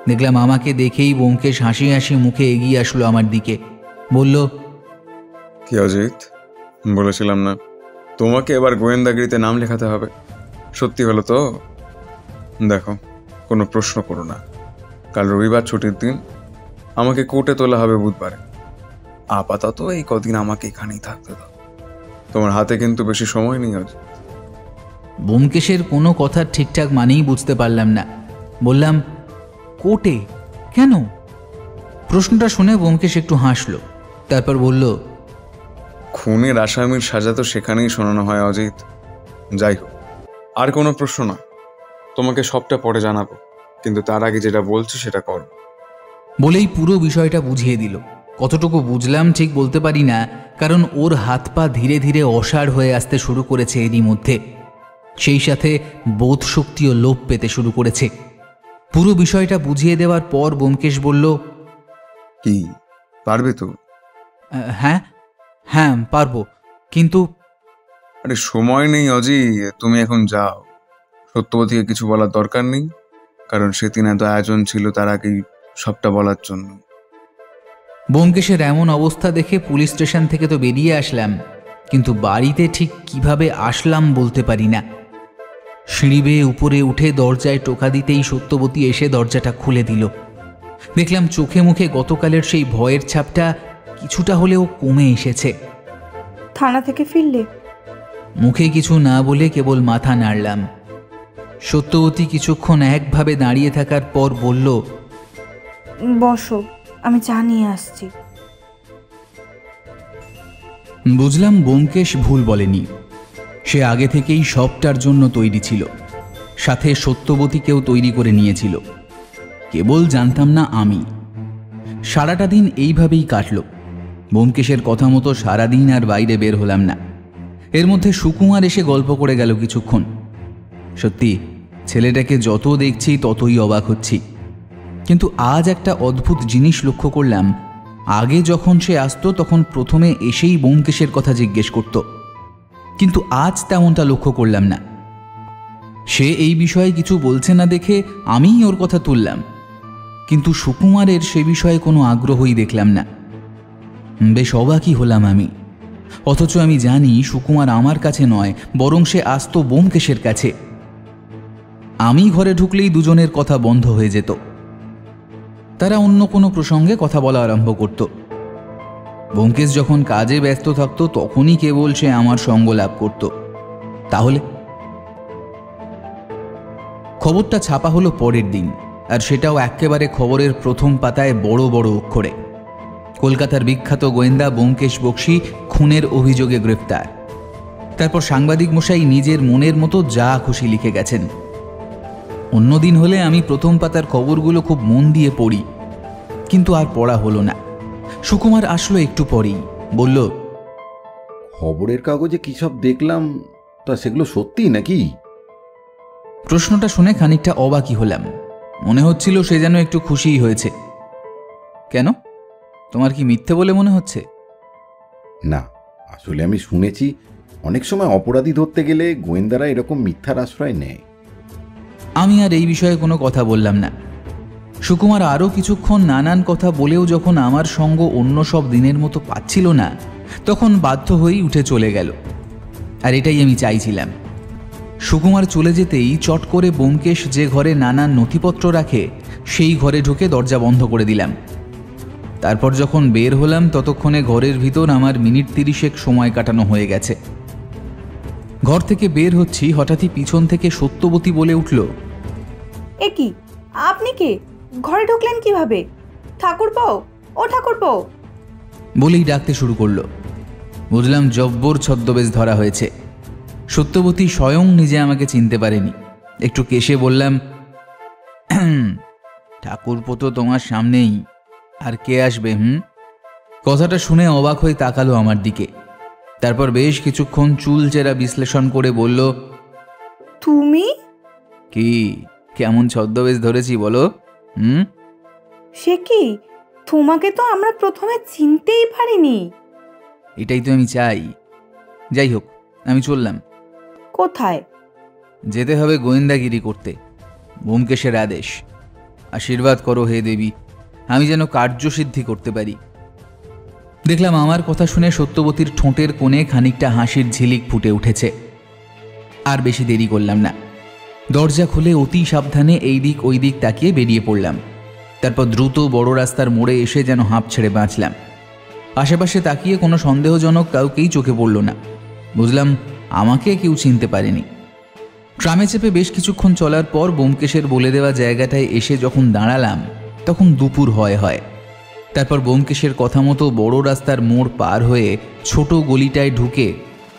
দেখলাম আমাকে দেখেই ব্যোমকেশ হাসি হাসি মুখে এগিয়ে আসলো আমার দিকে। বলল, কি অজিত, বলেছিলাম না তোমাকে এবার গোয়েন্দাগিরিতে নাম লেখাতে হবে? সত্যি হলো তো? দেখো, কোনো প্রশ্ন করো না। কাল রবিবার ছুটির দিন, আমাকে কোর্টে তোলা হবে বুধবারে। আপাতত এই কদিন আমাকে এখানেই থাকতে দাও। তোমার হাতে কিন্তু বেশি সময় নেই অজিত। ব্যোমকেশের কোনো কথা ঠিকঠাক মানেই বুঝতে পারলাম না। বললাম, কোর্টে কেন? প্রশ্নটা শুনে ব্যোমকেশ একটু হাসল, তারপর বলল, খুনের আসামির সাজা তো সেখানেই শোনানো হয় অজিত। যাই হোক, আর কোনো প্রশ্ন না, তোমাকে সবটা পরে জানাবো, কিন্তু তার আগে যেটা বলছি সেটা করো। বলেই পুরো বিষয়টা বুঝিয়ে দিল। কতটুকু বুঝলাম ঠিক বলতে পারি না, কারণ ওর হাত পা ধীরে ধীরে অসাড় হয়ে আসতে শুরু করেছে এরই মধ্যে। সেই সাথে বোধ শক্তিও লোপ পেতে শুরু করেছে। পুরো বিষয়টা বুঝিয়ে দেওয়ার পর ব্যোমকেশ বলল, কি পারবে তো? হ্যাঁ হ্যাঁ পারবো, কিন্তু আরে সময় নেই অজি, তুমি এখন যাও। সত্যবতীকে কিছু বলার দরকার নেই, কারণ সেদিন এত আয়োজন ছিল তার আগেই সবটা বলার জন্য। ব্যোমকেশের এমন অবস্থা দেখে পুলিশ স্টেশন থেকে তো বেরিয়ে আসলাম, কিন্তু বাড়িতে ঠিক কিভাবে আসলাম বলতে পারি না। সিঁড়ি বেয়ে উপরে উঠে দরজায় টোকা দিতেই সত্যবতী এসে দরজাটা খুলে দিল। দেখলাম চোখে মুখে গতকালের সেই ভয়ের ছাপটা কিছুটা হলেও কমে এসেছে। থানা থেকে ফিরলে? মুখে কিছু না বলে কেবল মাথা নাড়লাম। সত্যবতী কিছুক্ষণ একভাবে দাঁড়িয়ে থাকার পর বলল, বসো, আমি চা নিয়ে আসছি। বুঝলাম ব্যোমকেশ ভুল বলেনি। সে আগে থেকেই সবটার জন্য তৈরি ছিল, সাথে সত্যবতীকেও তৈরি করে নিয়েছিল। কেবল জানতাম না আমি। সারাটা দিন এইভাবেই কাটল। ব্যোমকেশের কথা মতো সারাদিন আর বাইরে বের হলাম না। এর মধ্যে সুকুমার এসে গল্প করে গেল কিছুক্ষণ। সত্যি ছেলেটাকে যত দেখছি ততই অবাক হচ্ছি। কিন্তু আজ একটা অদ্ভুত জিনিস লক্ষ্য করলাম। আগে যখন সে আসতো তখন প্রথমে এসেই ব্যোমকেশের কথা জিজ্ঞেস করত, কিন্তু আজ তেমনটা লক্ষ্য করলাম না। সে এই বিষয়ে কিছু বলছে না দেখে আমিই ওর কথা তুললাম, কিন্তু সুকুমারের সে বিষয়ে কোনো আগ্রহই দেখলাম না। বেশ অবাকই হলাম আমি। অথচ আমি জানি সুকুমার আমার কাছে নয়, বরং সে আসতো ব্যোমকেশের কাছে। আমি ঘরে ঢুকলেই দুজনের কথা বন্ধ হয়ে যেত। তারা অন্য কোনো প্রসঙ্গে কথা বলা আরম্ভ করত। ব্যোমকেশ যখন কাজে ব্যস্ত থাকত তখনই কেবল সে আমার সঙ্গ লাভ করত। তাহলে খবরটা ছাপা হলো পরের দিন, আর সেটাও একেবারে খবরের প্রথম পাতায় বড় বড় অক্ষরে। কলকাতার বিখ্যাত গোয়েন্দা ব্যোমকেশ বক্সী খুনের অভিযোগে গ্রেফতার। তারপর সাংবাদিক মশাই নিজের মনের মতো যা খুশি লিখে গেছেন। অন্যদিন হলে আমি প্রথম পাতার খবরগুলো খুব মন দিয়ে পড়ি, কিন্তু আর পড়া হলো না। সুকুমার আসলো একটু পরেই, বলল, খবরের কাগজে কী সব দেখলাম, তা সেগুলো সত্যি নাকি? প্রশ্নটা শুনে খানিকটা অবাকই হলাম। মনে হচ্ছিল সে যেন একটু খুশিই হয়েছে। কেন, তোমার কি মিথ্যে বলে মনে হচ্ছে? না, আসলে আমি শুনেছি অনেক সময় অপরাধী ধরতে গেলে গোয়েন্দারা এরকম মিথ্যার আশ্রয় নেয়। আমি আর এই বিষয়ে কোনো কথা বললাম না। সুকুমার আরও কিছুক্ষণ নানান কথা বলেও যখন আমার সঙ্গ অন্য সব দিনের মতো পাচ্ছিল না, তখন বাধ্য হয়েই উঠে চলে গেল। আর এটাই আমি চাইছিলাম। সুকুমার চলে যেতেই চট করে ব্যোমকেশ যে ঘরে নানান নথিপত্র রাখে সেই ঘরে ঢুকে দরজা বন্ধ করে দিলাম। তারপর যখন বের হলাম ততক্ষণে ঘরের ভিতর আমার মিনিট 30 সময় কাটানো হয়ে গেছে। ঘর থেকে বের হচ্ছি, হঠাৎই পিছন থেকে সত্যবতী বলে উঠল, এ কি, আপনি কে? ঘরে ঢুকলেন কিভাবে? ঠাকুরপো, ও ঠাকুরপো। বলেই ডাকতে শুরু করলো। বুঝলাম জব্বর ছদ্মবেশ ধরা হয়েছে। সত্যবতী স্বয়ং নিজে আমাকে চিনতে পারেনি। একটু কেশে বললাম, ঠাকুরপো তো তোমার সামনেই, আর কে আসবে? কথাটা শুনে অবাক হয়ে তাকালো আমার দিকে। তারপর বেশ কিছুক্ষণ চুলচেরা বিশ্লেষণ করে বলল, তুমি? কি, কেমন ছদ্মবেশ ধরেছি বলো? সে কি, তোমাকে তো আমরা প্রথমে চিনতেই পারিনি। এটাই তো আমি চাই। যাই হোক, আমি চললাম। কোথায়? যেতে হবে গোয়েন্দাগিরি করতে। ব্যোমকেশের আদেশ। আশীর্বাদ করো হে দেবী, আমি যেন কার্যসিদ্ধি করতে পারি। দেখলাম আমার কথা শুনে সত্যবতীর ঠোঁটের কোণে খানিকটা হাসির ঝিলিক ফুটে উঠেছে। আর বেশি দেরি করলাম না। দরজা খুলে অতি সাবধানে এই দিক ওই দিক তাকিয়ে বেরিয়ে পড়লাম। তারপর দ্রুত বড় রাস্তার মোড়ে এসে যেন হাঁপ ছেড়ে বাঁচলাম। আশেপাশে তাকিয়ে কোনো সন্দেহজনক কাউকেই চোখে পড়ল না। বুঝলাম আমাকে কেউ চিনতে পারেনি। ট্রামে চেপে বেশ কিছুক্ষণ চলার পর ব্যোমকেশের বলে দেওয়া জায়গাটায় এসে যখন দাঁড়ালাম তখন দুপুর হয়। তারপর ব্যোমকেশের কথা মতো বড় রাস্তার মোড় পার হয়ে ছোট গলিটায় ঢুকে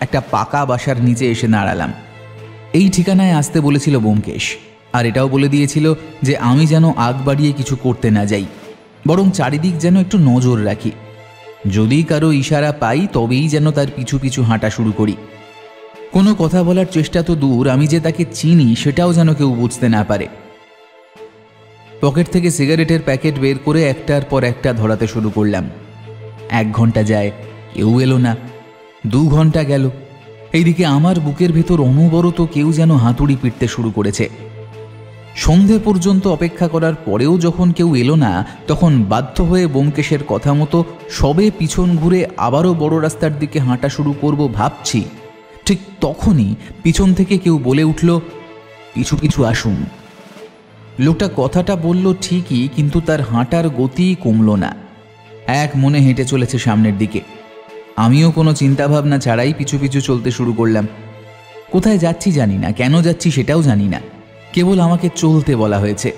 একটা পাকা বাসার নিচে এসে দাঁড়ালাম। এই ঠিকানায় আসতে বলেছিল ব্যোমকেশ, আর এটাও বলে দিয়েছিল যে আমি যেন আগ বাড়িয়ে কিছু করতে না যাই, বরং চারিদিক যেন একটু নজর রাখি। যদি কারো ইশারা পাই তবেই যেন তার পিছু পিছু হাঁটা শুরু করি। কোনো কথা বলার চেষ্টা তো দূর, আমি যে তাকে চিনি সেটাও যেন কেউ বুঝতে না পারে। পকেট থেকে সিগারেটের প্যাকেট বের করে একটার পর একটা ধরাতে শুরু করলাম। 1 ঘন্টা যায়, কেউ এলো না। 2 ঘন্টা গেল। এইদিকে আমার বুকের ভেতর অনবরত কেউ যেন হাতুড়ি পিটতে শুরু করেছে। সন্ধে পর্যন্ত অপেক্ষা করার পরেও যখন কেউ এলো না, তখন বাধ্য হয়ে ব্যোমকেশের কথা মতো সবে পিছন ঘুরে আবারও বড় রাস্তার দিকে হাঁটা শুরু করব ভাবছি, ঠিক তখনই পিছন থেকে কেউ বলে উঠল, পিছু পিছু আসুন। লোকটা কথাটা বলল ঠিকই, কিন্তু তার হাঁটার গতি কমল না। এক মনে হেঁটে চলেছে সামনের দিকে। আমিও কোনো চিন্তাভাবনা ছাড়াই পিছু পিছু চলতে শুরু করলাম। কোথায় যাচ্ছি জানি না, কেন যাচ্ছি সেটাও জানি না, কেবল আমাকে চলতে বলা হয়েছে।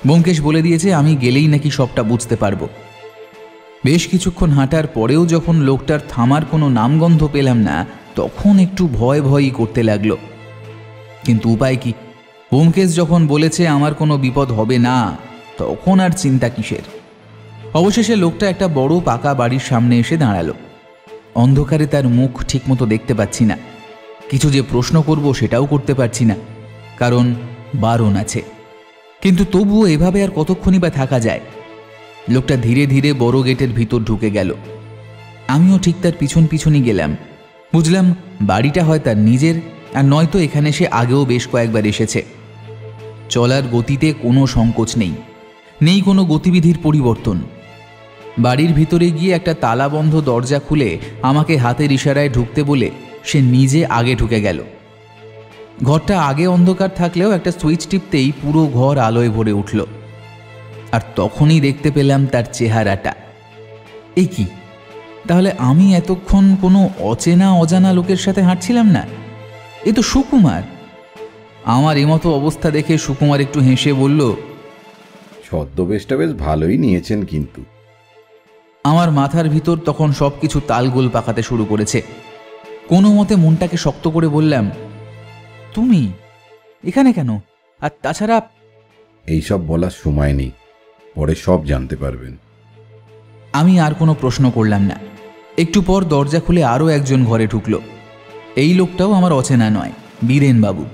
ব্যোমকেশ বলে দিয়েছে আমি গেলেই নাকি সবটা বুঝতে পারবো। বেশ কিছুক্ষণ হাঁটার পরেও যখন লোকটার থামার কোনো নামগন্ধ পেলাম না, তখন একটু ভয় ভয়ই করতে লাগলো। কিন্তু উপায় কি? ব্যোমকেশ যখন বলেছে আমার কোনো বিপদ হবে না, তখন আর চিন্তা কিসের? অবশেষে লোকটা একটা বড় পাকা বাড়ির সামনে এসে দাঁড়ালো। অন্ধকারে তার মুখ ঠিকমতো দেখতে পাচ্ছি না। কিছু যে প্রশ্ন করব সেটাও করতে পারছি না, কারণ বারণ আছে। কিন্তু তবুও এভাবে আর কতক্ষণই বা থাকা যায়? লোকটা ধীরে ধীরে বড় গেটের ভিতর ঢুকে গেল। আমিও ঠিক তার পিছন পিছনই গেলাম। বুঝলাম বাড়িটা হয় তার নিজের, আর নয়তো এখানে সে আগেও বেশ কয়েকবার এসেছে। চলার গতিতে কোনো সংকোচ নেই, নেই কোনো গতিবিধির পরিবর্তন। বাড়ির ভিতরে গিয়ে একটা তালাবন্ধ দরজা খুলে আমাকে হাতের ইশারায় ঢুকতে বলে সে নিজে আগে ঢুকে গেল। ঘরটা আগে অন্ধকার থাকলেও একটা সুইচ টিপতেই পুরো ঘর আলোয় ভরে উঠল। আর তখনই দেখতে পেলাম তার চেহারাটা। এ কি? তাহলে আমি এতক্ষণ কোনো অচেনা অজানা লোকের সাথে হাঁটছিলাম না? এ তো সুকুমার। আমার এমতো অবস্থা দেখে সুকুমার একটু হেসে বলল, ছদ্মবেশটা বেশ ভালোই নিয়েছেন কিন্তু। আমার মাথার ভিতর তখন সবকিছু তালগোল পাকাতে শুরু করেছে। কোনো মতে মনটাকে শক্ত করে বললাম, তুমি এখানে কেন? আর তাছাড়া এইসব বলার সময় নেই, পরে সব জানতে পারবেন। আমি আর কোনো প্রশ্ন করলাম না। একটু পর দরজা খুলে আরও একজন ঘরে ঢুকল। এই লোকটাও আমার অচেনা নয়, বীরেনবাবু।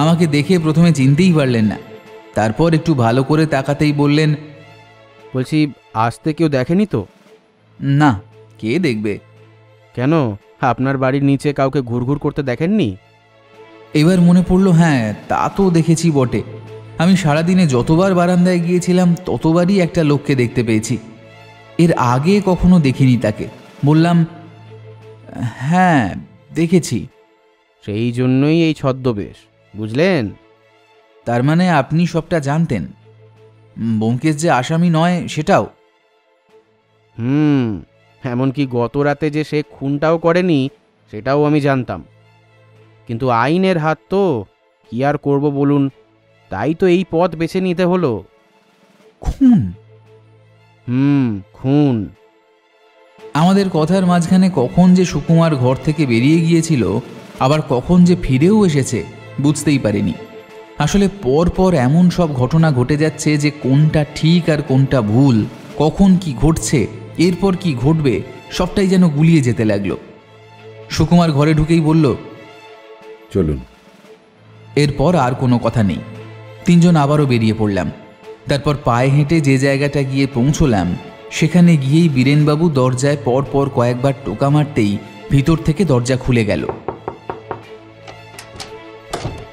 আমাকে দেখে প্রথমে চিনতেই পারলেন না, তারপর একটু ভালো করে তাকাতেই বললেন, বলছি, আসতে কেউ দেখেনি তো? না, কে দেখবে? কেন, আপনার বাড়ির নিচে কাউকে ঘুরঘুর করতে দেখেননি? এবার মনে পড়ল, হ্যাঁ তা তো দেখেছি বটে। আমি সারাদিনে যতবার বারান্দায় গিয়েছিলাম ততবারই একটা লোককে দেখতে পেয়েছি। এর আগে কখনো দেখিনি তাকে। বললাম, হ্যাঁ দেখেছি। সেই জন্যই এই ছদ্মবেশ, বুঝলেন? তার মানে আপনি সবটা জানতেন? ব্যোমকেশ যে আসামি নয় সেটাও? এমনকি গত রাতে যে সে খুনটাও করেনি সেটাও আমি জানতাম। কিন্তু আইনের হাত তো, কি আর করব বলুন, তাই তো এই পথ বেছে নিতে হলো। খুন? খুন। আমাদের কথার মাঝখানে কখন যে সুকুমার ঘর থেকে বেরিয়ে গিয়েছিল, আবার কখন যে ফিরেও এসেছে বুঝতেই পারিনি। আসলে পর পর এমন সব ঘটনা ঘটে যাচ্ছে যে কোনটা ঠিক আর কোনটা ভুল, কখন কি ঘটছে, এরপর কি ঘটবে, সবটাই যেন গুলিয়ে যেতে লাগলো। সুকুমার ঘরে ঢুকেই বলল, চলুন। এরপর আর কোনো কথা নেই। 3 জন আবারও বেরিয়ে পড়লাম। তারপর পায়ে হেঁটে যে জায়গাটা গিয়ে পৌঁছলাম, সেখানে গিয়েই বীরেনবাবু দরজায় পর পর কয়েকবার টোকা মারতেই ভিতর থেকে দরজা খুলে গেল।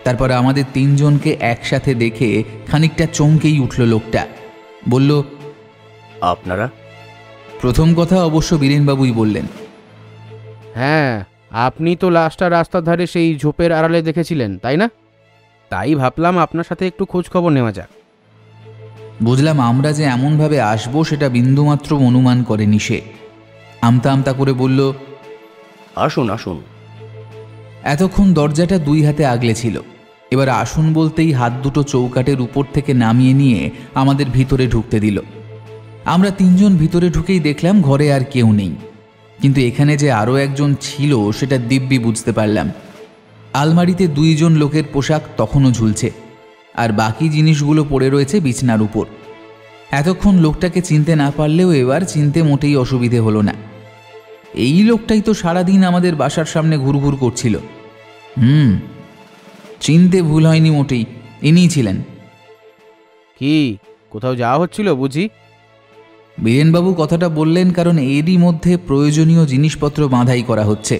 তারপর আমাদের 3 জনকে একসাথে দেখে খানিকটা চমকেই উঠল লোকটা। বলল, আপনারা? প্রথম কথা অবশ্য বীরেনবাবুই বললেন। হ্যাঁ, আপনি তো লাশটা রাস্তার ধারে সেই ঝোপের আড়ালে দেখেছিলেন, তাই না? তাই ভাবলাম আপনার সাথে একটু খোঁজ খবর নেওয়া যাক। বুঝলাম আমরা যে এমনভাবে আসবো সেটা বিন্দুমাত্র অনুমান করেনি সে। আমতা আমতা করে বলল, আসুন আসুন। এতক্ষণ দরজাটা 2 হাতে আগলে ছিল। এবার আসুন বলতেই হাত দুটো চৌকাটের উপর থেকে নামিয়ে নিয়ে আমাদের ভিতরে ঢুকতে দিল। আমরা 3 জন ভিতরে ঢুকেই দেখলাম ঘরে আর কেউ নেই, কিন্তু এখানে যে আরও একজন ছিল সেটা দিব্যি বুঝতে পারলাম। আলমারিতে 2 জন লোকের পোশাক তখনও ঝুলছে, আর বাকি জিনিসগুলো পড়ে রয়েছে বিছনার উপর। এতক্ষণ লোকটাকে চিনতে না পারলেও এবার চিনতে মোটেই অসুবিধে হলো না। এই লোকটাই তো সারাদিন আমাদের বাসার সামনে ঘুরঘুর করছিল। চিনতে ভুল হয়নি মোটেই, ইনিই ছিলেন। কি কোথাও যাওয়া হচ্ছিল বুঝি? বীরেনবাবু কথাটা বললেন কারণ এরই মধ্যে প্রয়োজনীয় জিনিসপত্র বাঁধাই করা হচ্ছে।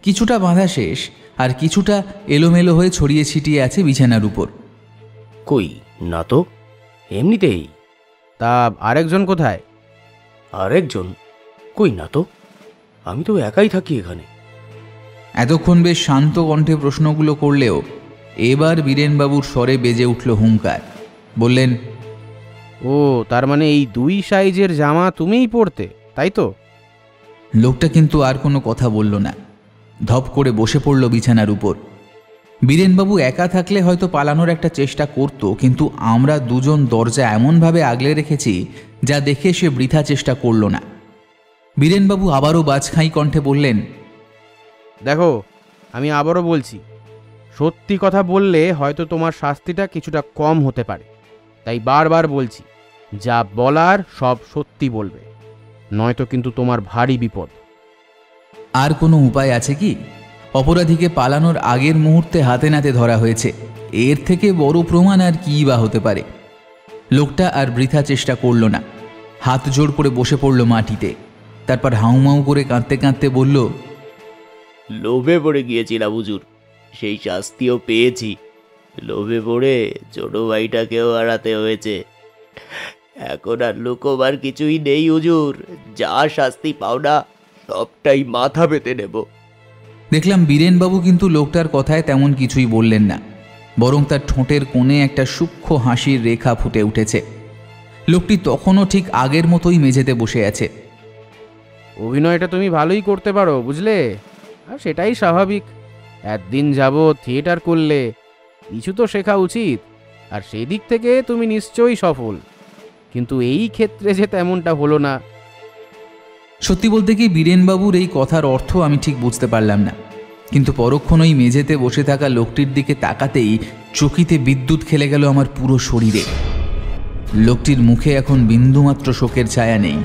কিছুটা বাঁধা শেষ, আর কিছুটা এলোমেলো হয়ে ছড়িয়ে ছিটিয়ে আছে বিছানার উপর। কই না তো, এমনিতেই। তা আরেকজন কোথায়? আরেকজন? কই না তো, আমি তো একাই থাকি এখানে। এতক্ষণ বেশ শান্ত কণ্ঠে প্রশ্নগুলো করলেও এবার বীরেনবাবুর স্বরে বেজে উঠল হুঙ্কার। বললেন, ও, তার মানে এই 2 সাইজের জামা তুমিই পরতে, তাই তো? লোকটা কিন্তু আর কোনো কথা বলল না, ধপ করে বসে পড়ল বিছানার উপর। বীরেনবাবু একা থাকলে হয়তো পালানোর একটা চেষ্টা করত, কিন্তু আমরা দুজন দরজা এমনভাবে আগলে রেখেছি যা দেখে সে বৃথা চেষ্টা করল না। বীরেনবাবু আবারও বাজখাই কণ্ঠে বললেন, দেখো, আমি আবারও বলছি, সত্যি কথা বললে হয়তো তোমার শাস্তিটা কিছুটা কম হতে পারে। তাই বারবার বলছি, যা বলার সব সত্যি বলবে, নয়তো কিন্তু তোমার ভারী বিপদ। আর কোনো উপায় আছে কি? অপরাধীকে পালানোর আগের মুহূর্তে হাতে নাতে ধরা হয়েছে, এর থেকে বড় প্রমাণ আর কী বা হতে পারে? লোকটা আর বৃথা চেষ্টা করল না, হাত জোড় করে বসে পড়ল মাটিতে। তারপর হাউমাউ করে কাঁদতে কাঁদতে বলল, লোভে পড়ে গিয়েছিলাম হুজুর, সেই শাস্তিও পেয়েছি। লোভে পড়ে ছোট ভাইটাকেও হারাতে হয়েছে। এখন আর লুকোবার কিছুই নেই হুজুর, যা শাস্তি পাও না সবটাই মাথা পেতে নেব। দেখলাম বীরেনবাবু কিন্তু লোকটার কথায় তেমন কিছুই বললেন না, বরং তার ঠোঁটের কোণে একটা সূক্ষ্ম হাসির রেখা ফুটে উঠেছে। লোকটি তখনও ঠিক আগের মতোই মেঝেতে বসে আছে। অভিনয়টা তুমি ভালোই করতে পারো, বুঝলে? আর সেটাই স্বাভাবিক। একদিন যাব থিয়েটার করলে, কিছু তো শেখা উচিত, আর সেই দিক থেকে তুমি নিশ্চয়ই সফল। কিন্তু এই ক্ষেত্রে যে তেমনটা হলো না। সত্যি বলতে কি, বীরেনবাবুর এই কথার অর্থ আমি ঠিক বুঝতে পারলাম না, কিন্তু পরক্ষণ ওই মেঝেতে বসে থাকা লোকটির দিকে তাকাতেই চকিতে বিদ্যুৎ খেলে গেল আমার পুরো শরীরে। লোকটির মুখে এখন বিন্দুমাত্র শোকের ছায়া নেই,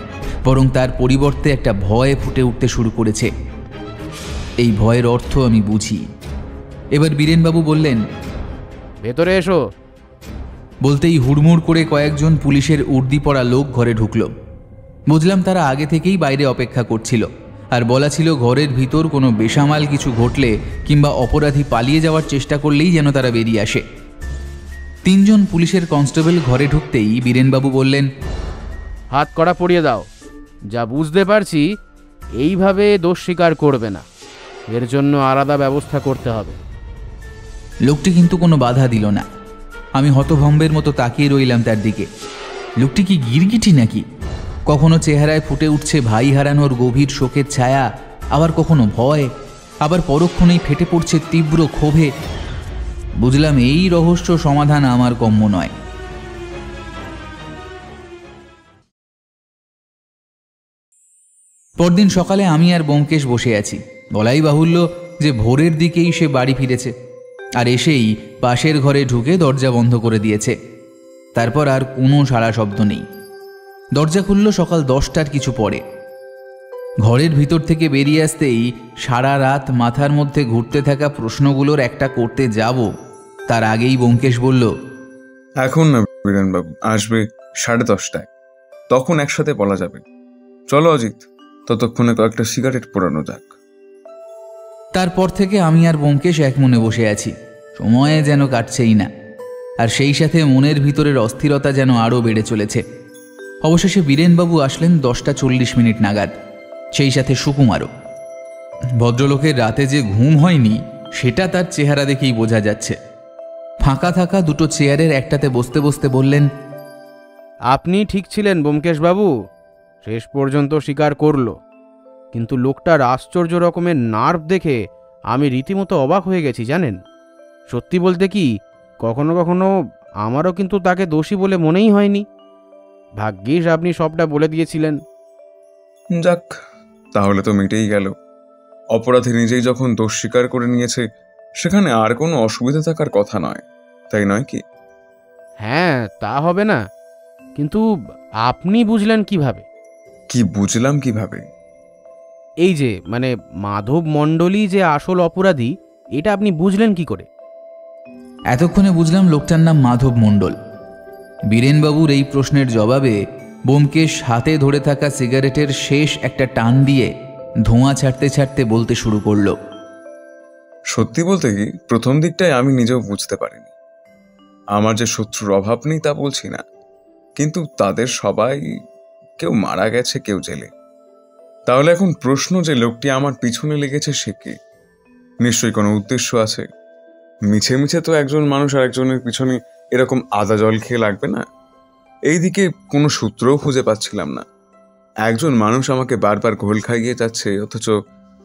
বরং তার পরিবর্তে একটা ভয় ফুটে উঠতে শুরু করেছে। এই ভয়ের অর্থ আমি বুঝি। এবার বীরেনবাবু বললেন, ভেতরে এসো। বলতেই হুড়মুড় করে কয়েকজন পুলিশের উর্দি পরা লোক ঘরে ঢুকল। বুঝলাম তারা আগে থেকেই বাইরে অপেক্ষা করছিল, আর বলা ছিল ঘরের ভিতর কোনো বেসামাল কিছু ঘটলে কিংবা অপরাধী পালিয়ে যাওয়ার চেষ্টা করলেই যেন তারা বেরিয়ে আসে। 3 জন পুলিশের কনস্টেবল ঘরে ঢুকতেই বীরেনবাবু বললেন, হাত কড়া পরিয়ে দাও। যা বুঝতে পারছি, এইভাবে দোষ স্বীকার করবে না, এর জন্য আলাদা ব্যবস্থা করতে হবে। লোকটি কিন্তু কোনো বাধা দিল না। আমি হতভম্বের মতো তাকিয়ে রইলাম তার দিকে। লোকটি কি গিরগিটি নাকি? কখনো চেহারায় ফুটে উঠছে ভাই হারানোর গভীর শোকের ছায়া, আবার কখনো ভয়, আবার পরক্ষণেই ফেটে পড়ছে তীব্র ক্ষোভে। বুঝলাম এই রহস্য সমাধান আমার কম্য নয়। পরদিন সকালে আমি আর ব্যোমকেশ বসে আছি। বলাই বাহুল্য যে ভোরের দিকেই সে বাড়ি ফিরেছে, আর এসেই পাশের ঘরে ঢুকে দরজা বন্ধ করে দিয়েছে। তারপর আর কোনো সাড়া শব্দ নেই। দরজা খুলল সকাল 10টার কিছু পরে। ঘরের ভিতর থেকে বেরিয়ে আসতেই সারা রাত মাথার মধ্যে ঘুরতে থাকা প্রশ্নগুলোর একটা করতে যাব, তার আগেই ব্যোমকেশ বলল, এখন না বীরেনবাবু, আসবে 10:30টায়, তখন একসাথে বলা যাবে। চলো অজিত, ততক্ষণে কয়েকটা সিগারেট পোড়ানো যাক। তারপর থেকে আমি আর ব্যোমকেশ এক মনে বসে আছি। সময়ে যেন কাটছেই না, আর সেই সাথে মনের ভিতরের অস্থিরতা যেন আরও বেড়ে চলেছে। অবশেষে বীরেনবাবু আসলেন 10:40 নাগাদ, সেই সাথে সুকুমারও। ভদ্রলোকের রাতে যে ঘুম হয়নি সেটা তার চেহারা দেখেই বোঝা যাচ্ছে। ফাঁকা থাকা দুটো চেয়ারের একটাতে বসতে বসতে বললেন, আপনি ঠিক ছিলেন ব্যোমকেশবাবু, শেষ পর্যন্ত স্বীকার করল। কিন্তু লোকটার আশ্চর্য রকমের নার্ভ দেখে আমি রীতিমতো অবাক হয়ে গেছি, জানেন। সত্যি বলতে কি, কখনো কখনো আমারও কিন্তু তাকে দোষী বলে মনেই হয়নি। ভাগ্যিস আপনি সবটা বলে দিয়েছিলেন। যাক, তাহলে তো মিটেই গেল। অপরাধী নিজেই যখন দোষ স্বীকার করে নিয়েছে, সেখানে আর কোনো অসুবিধা থাকার কথা নয়, তাই নয় কি? হ্যাঁ, তা হবে না, কিন্তু আপনি বুঝলেন কিভাবে? কি বুঝলাম কিভাবে? এই যে মানে মাধব মণ্ডলী যে আসল অপরাধী, এটা আপনি বুঝলেন কি করে? এতক্ষণে বুঝলাম লোকটার নাম মাধব মণ্ডল। বীরেনবাবুর এই প্রশ্নের জবাবে ব্যোমকেশ হাতে ধরে থাকা সিগারেটের শেষ একটা টান দিয়ে ধোঁয়া ছাড়তে ছাড়তে বলতে শুরু করলো। সত্যি বলতে কি, প্রথম দিকটায় আমি নিজেও বুঝতে পারিনি। আমার যে শত্রুর অভাব নেই তা বলছি না, কিন্তু তাদের সবাই কেউ মারা গেছে, কেউ জেলে। তাহলে এখন প্রশ্ন যে লোকটি আমার পিছনে লেগেছে সে কে? নিশ্চয়ই কোনো উদ্দেশ্য আছে। মিছে মিছে তো একজন মানুষ আর একজনের পিছনে এরকম আদা জল খেয়ে লাগবে না। এইদিকে কোনো সূত্রও খুঁজে পাচ্ছিলাম না। একজন মানুষ আমাকে বারবার ঘোল খাইয়ে যাচ্ছে, অথচ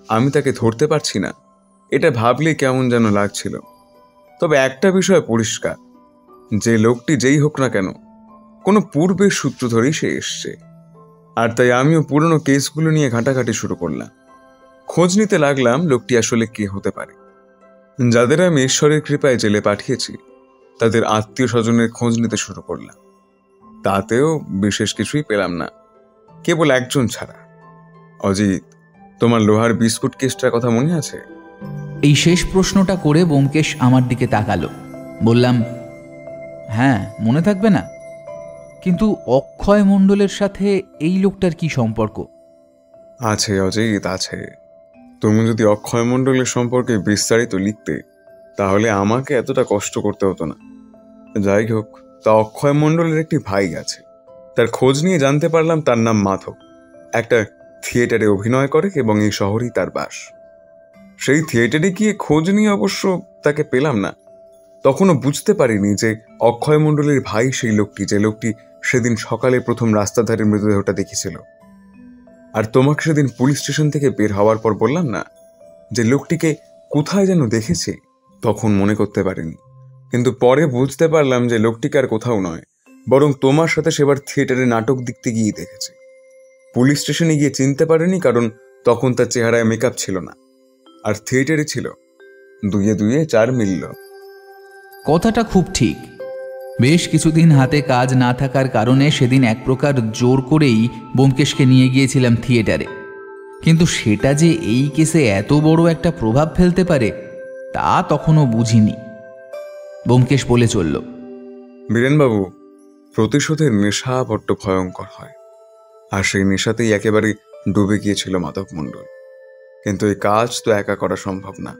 আমি তাকে ধরতে পারছি না। এটা ভাবলে কেমন যেন লাগছিল। তবে একটা বিষয় পরিষ্কার, যে লোকটি যেই হোক না কেন, কোনো পূর্বের সূত্র ধরেই সে এসছে। আর তাই আমিও পুরনো কেসগুলো নিয়ে ঘাঁটাঘাঁটি শুরু করলাম। খোঁজ নিতে লাগলাম লোকটি আসলে কে হতে পারে। যাদের আমি ঈশ্বরের কৃপায় জেলে পাঠিয়েছি তাদের আত্মীয় স্বজনের খোঁজ নিতে শুরু করলাম। তাতেও বিশেষ কিছুই পেলাম না, কেবল একজন ছাড়া। অজিত, তোমার লোহার বিস্কুট কেসটার কথা মনে আছে? এই শেষ প্রশ্নটা করে ব্যোমকেশ আমার দিকে তাকালো। বললাম, হ্যাঁ, মনে থাকবে না? কিন্তু অক্ষয় মণ্ডলের সাথে এই লোকটার কি সম্পর্ক? আছে অজিত, আছে। তুমি যদি অক্ষয় মণ্ডলের সম্পর্কে বিস্তারিত লিখতে তাহলে আমাকে এতটা কষ্ট করতে হতো না। যাই হোক, তা অক্ষয় মণ্ডলের একটি ভাই আছে। তার খোঁজ নিয়ে জানতে পারলাম তার নাম মাধব। একটা থিয়েটারে অভিনয় করে এবং এই শহরেই তার বাস। সেই থিয়েটারে গিয়ে খোঁজ নিয়ে অবশ্য তাকে পেলাম না। তখনও বুঝতে পারিনি যে অক্ষয় মণ্ডলের ভাই সেই লোকটি, যে লোকটি সেদিন সকালে প্রথম রাস্তার ধারে মৃতদেহটা দেখেছিল। আর তোমাকে সেদিন পুলিশ স্টেশন থেকে বের হওয়ার পর বললাম না যে লোকটিকে কোথায় যেন দেখেছি, তখন মনে করতে পারিনি। কিন্তু পরে বুঝতে পারলাম যে লোকটিকে আর কোথাও নয়, বরং তোমার সাথে সেবার থিয়েটারে নাটক দেখতে গিয়ে দেখেছি। পুলিশ স্টেশনে গিয়ে চিনতে পারেনি, কারণ তখন তার চেহারায় মেকআপ ছিল না, আর থিয়েটারে ছিল। দুয়ে দুয়ে চার মিলল। কথাটা খুব ঠিক। বেশ কিছুদিন হাতে কাজ না থাকার কারণে সেদিন এক প্রকার জোর করেই ব্যোমকেশকে নিয়ে গিয়েছিলাম থিয়েটারে। কিন্তু সেটা যে এই কেসে এত বড় একটা প্রভাব ফেলতে পারে তা তখনও বুঝিনি। ব্যোমকেশ বলে চলল, বীরেনবাবু, প্রতিশোধের নেশা বড্ড ভয়ঙ্কর হয়, আর সেই নেশাতেই একেবারে ডুবে গিয়েছিল মাধব মণ্ডল। কিন্তু এই কাজ তো একা করা সম্ভব না,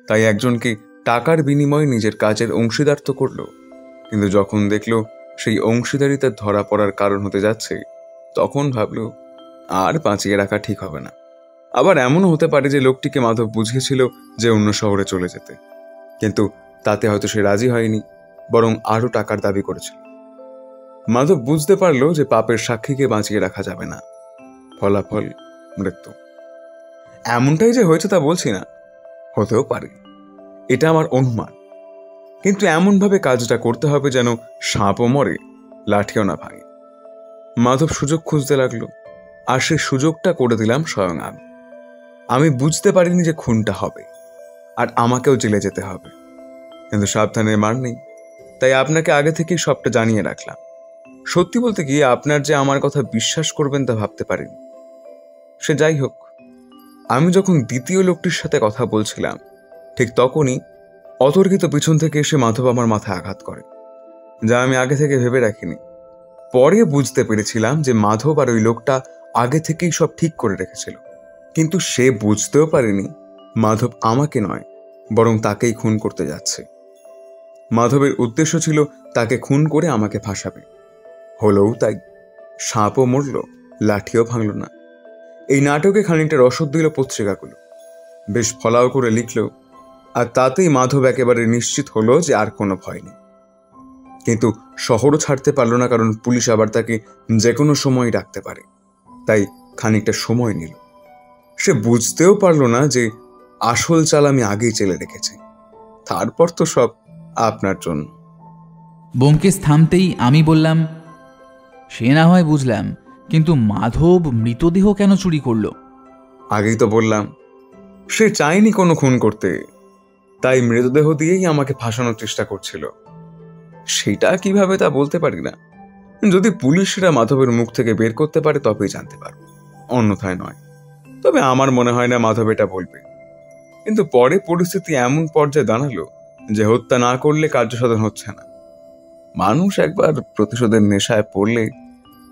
তাই একজনকে টাকার বিনিময়ে নিজের কাজের অংশীদার তো করলো। কিন্তু যখন দেখলো সেই অংশীদারিতার ধরা পড়ার কারণ হতে যাচ্ছে, তখন ভাবলো আর বাঁচিয়ে রাখা ঠিক হবে না। আবার এমনও হতে পারে যে লোকটিকে মাধব বুঝিয়েছিল যে অন্য শহরে চলে যেতে, কিন্তু তাতে হয়তো সে রাজি হয়নি, বরং আরো টাকার দাবি করেছিল। মাধব বুঝতে পারলো যে পাপের সাক্ষীকে বাঁচিয়ে রাখা যাবে না, ফলাফল মৃত্যু। এমনটাই যে হয়েছে তা বলছি না, হতেও পারে, এটা আমার অনুমান। কিন্তু এমনভাবে কাজটা করতে হবে যেন সাপও মরে, লাঠিও না ভাঙে। মাধব সুযোগ খুঁজতে লাগলো, আর সেই সুযোগটা করে দিলাম স্বয়ং আমি। আমি বুঝতে পারিনি যে খুনটা হবে আর আমাকেও জেলে যেতে হবে, কিন্তু সাবধানের মার নেই, তাই আপনাকে আগে থেকেই সবটা জানিয়ে রাখলাম। সত্যি বলতে কি, আপনার যে আমার কথা বিশ্বাস করবেন তা ভাবতে পারিনি। সে যাই হোক, আমি যখন দ্বিতীয় লোকটির সাথে কথা বলছিলাম ঠিক তখনই অতর্কিত পিছন থেকে এসে মাধব আমার মাথায় আঘাত করে, যা আমি আগে থেকে ভেবে রাখিনি। পরে বুঝতে পেরেছিলাম যে মাধব আর ওই লোকটা আগে থেকেই সব ঠিক করে রেখেছিল, কিন্তু সে বুঝতেও পারেনি মাধব আমাকে নয় বরং তাকেই খুন করতে যাচ্ছে। মাধবের উদ্দেশ্য ছিল তাকে খুন করে আমাকে ফাঁসাবে। হলোও তাই, সাপও মরল, লাঠিও ভাঙল না। এই নাটকে খানিকটা রসদ দিল পত্রিকাগুলো, বেশ ফলাও করে লিখল, আর তাতেই মাধব একেবারে নিশ্চিত হলো যে আর কোনো ভয় নেই। কিন্তু শহরও ছাড়তে পারলো না, কারণ পুলিশ আবার তাকে যে কোনো সময় ডাকতে পারে, তাই খানিকটা সময় নিল। সে বুঝতেও পারলো না যে আসল চাল আমি আগেই চেলে রেখেছি। তারপর তো সব আপনার জন্য। ব্যোমকেশ থামতেই আমি বললাম, সে না হয় বুঝলাম, কিন্তু মাধব মৃতদেহ কেন চুরি করলো? আগেই তো বললাম, সে চায়নি কোনো খুন করতে, তাই মৃতদেহ দিয়েই আমাকে ফাঁসানোর চেষ্টা করছিল। সেটা কিভাবে তা বলতে পারি না। যদি পুলিশরা মাধবের মুখ থেকে বের করতে পারে তবেই জানতে পারব, অন্যথায় নয়। তবে আমার মনে হয় না মাধব এটা বলবে। কিন্তু পরে পরিস্থিতি এমন পর্যায়ে দাঁড়ালো যে হত্যা না করলে কার্য সাধন হচ্ছে না। মানুষ একবার প্রতিশোধের নেশায় পড়লে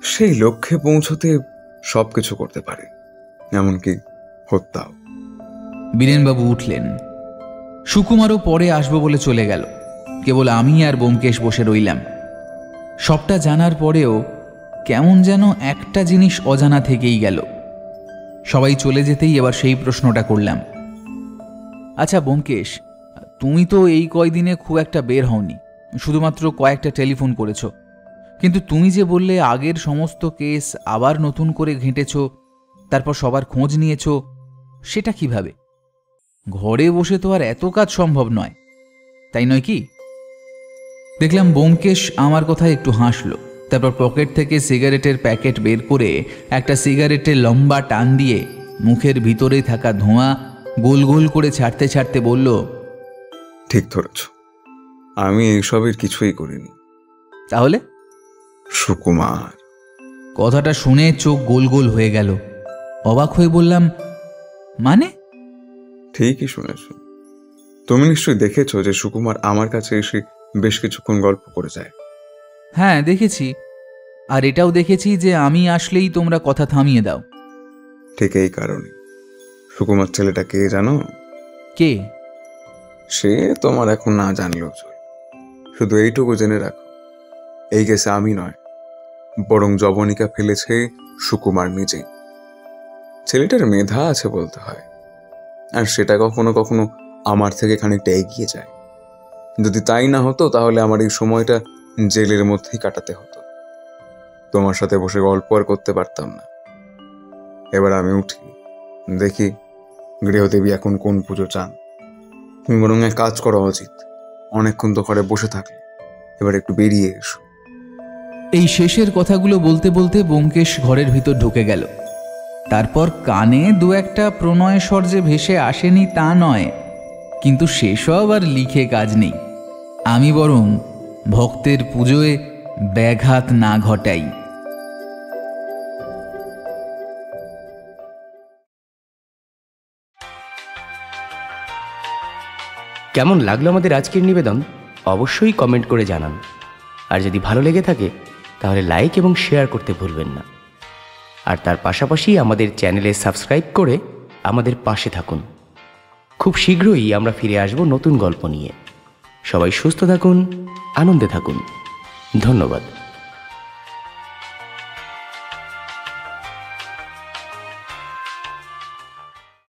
সেই লক্ষ্যে পৌঁছতে সবকিছু করতে পারে, এমনকি হত্যাও। বীরেনবাবু উঠলেন। সুকুমারও পরে আসবো বলে চলে গেল। কেবল আমি আর ব্যোমকেশ বসে রইলাম। সবটা জানার পরেও কেমন যেন একটা জিনিস অজানা থেকেই গেল। সবাই চলে যেতেই এবার সেই প্রশ্নটা করলাম, আচ্ছা ব্যোমকেশ, তুমি তো এই কয়দিনে খুব একটা বের হওনি, শুধুমাত্র কয়েকটা টেলিফোন করেছো, কিন্তু তুমি যে বললে আগের সমস্ত কেস আবার নতুন করে ঘেঁটেছ, তারপর সবার খোঁজ নিয়েছ, সেটা কিভাবে? ঘরে বসে তো আর এত কাজ সম্ভব নয়, তাই নয় কি? দেখলাম ব্যোমকেশ আমার কথায় একটু হাসল। তারপর পকেট থেকে সিগারেটের প্যাকেট বের করে একটা সিগারেটের লম্বা টান দিয়ে মুখের ভিতরে থাকা ধোঁয়া গোল গোল করে ছাড়তে ছাড়তে বলল, ঠিক ধরেছ, আমি এইসবের কিছুই করিনি। তাহলে? সুকুমার। কথাটা শুনে চোখ গোল গোল হয়ে গেল। অবাক হয়ে বললাম, মানে? ঠিকই শুনেছ। তুমি নিশ্চয়ই দেখেছো যে সুকুমার আমার কাছে এসে বেশ কিছুক্ষণ গল্প করে যায়। হ্যাঁ দেখেছি, আর এটাও দেখেছি যে আমি আসলেই তোমরা কথা থামিয়ে দাও। ঠিক এই কারণে। সুকুমার ছেলেটা কে জানো? কে? সে তোমার এখন না জানলেও চলে। শুধু এইটুকু জেনে রাখো, এই কেসে আমি নয়, বরং জবনিকা ফেলেছে সুকুমার নিজেই। ছেলেটার মেধা আছে বলতে হয়, আর সেটা কখনো কখনো আমার থেকে খানিকটা এগিয়ে যায়। যদি তাই না হতো তাহলে আমার এই সময়টা জেলের মধ্যেই কাটাতে হতো, তোমার সাথে বসে গল্প আর করতে পারতাম না। এবার আমি উঠি, দেখি গৃহদেবী এখন কোন পুজো চান। তুমি বরং এক কাজ করা উচিত, অনেকক্ষণ তো ঘরে বসে থাকলে, এবার একটু বেরিয়ে এসো। এই শেষের কথাগুলো বলতে বলতে ব্যোমকেশ ঘরের ভিতর ঢুকে গেল। তারপর কানে দু একটা প্রণয় স্বর যে ভেসে আসেনি তা নয়, কিন্তু সেসব আর লিখে কাজ নেই। আমি বরং ভক্তের পুজোয় ব্যাঘাত না ঘটাই। কেমন লাগলো আমাদের আজকের নিবেদন অবশ্যই কমেন্ট করে জানান। আর যদি ভালো লেগে থাকে তাহলে লাইক এবং শেয়ার করতে ভুলবেন না। আর তার পাশাপাশি আমাদের চ্যানেলে সাবস্ক্রাইব করে আমাদের পাশে থাকুন। খুব শীঘ্রই আমরা ফিরে আসব নতুন গল্প নিয়ে। সবাই সুস্থ থাকুন, আনন্দে থাকুন। ধন্যবাদ।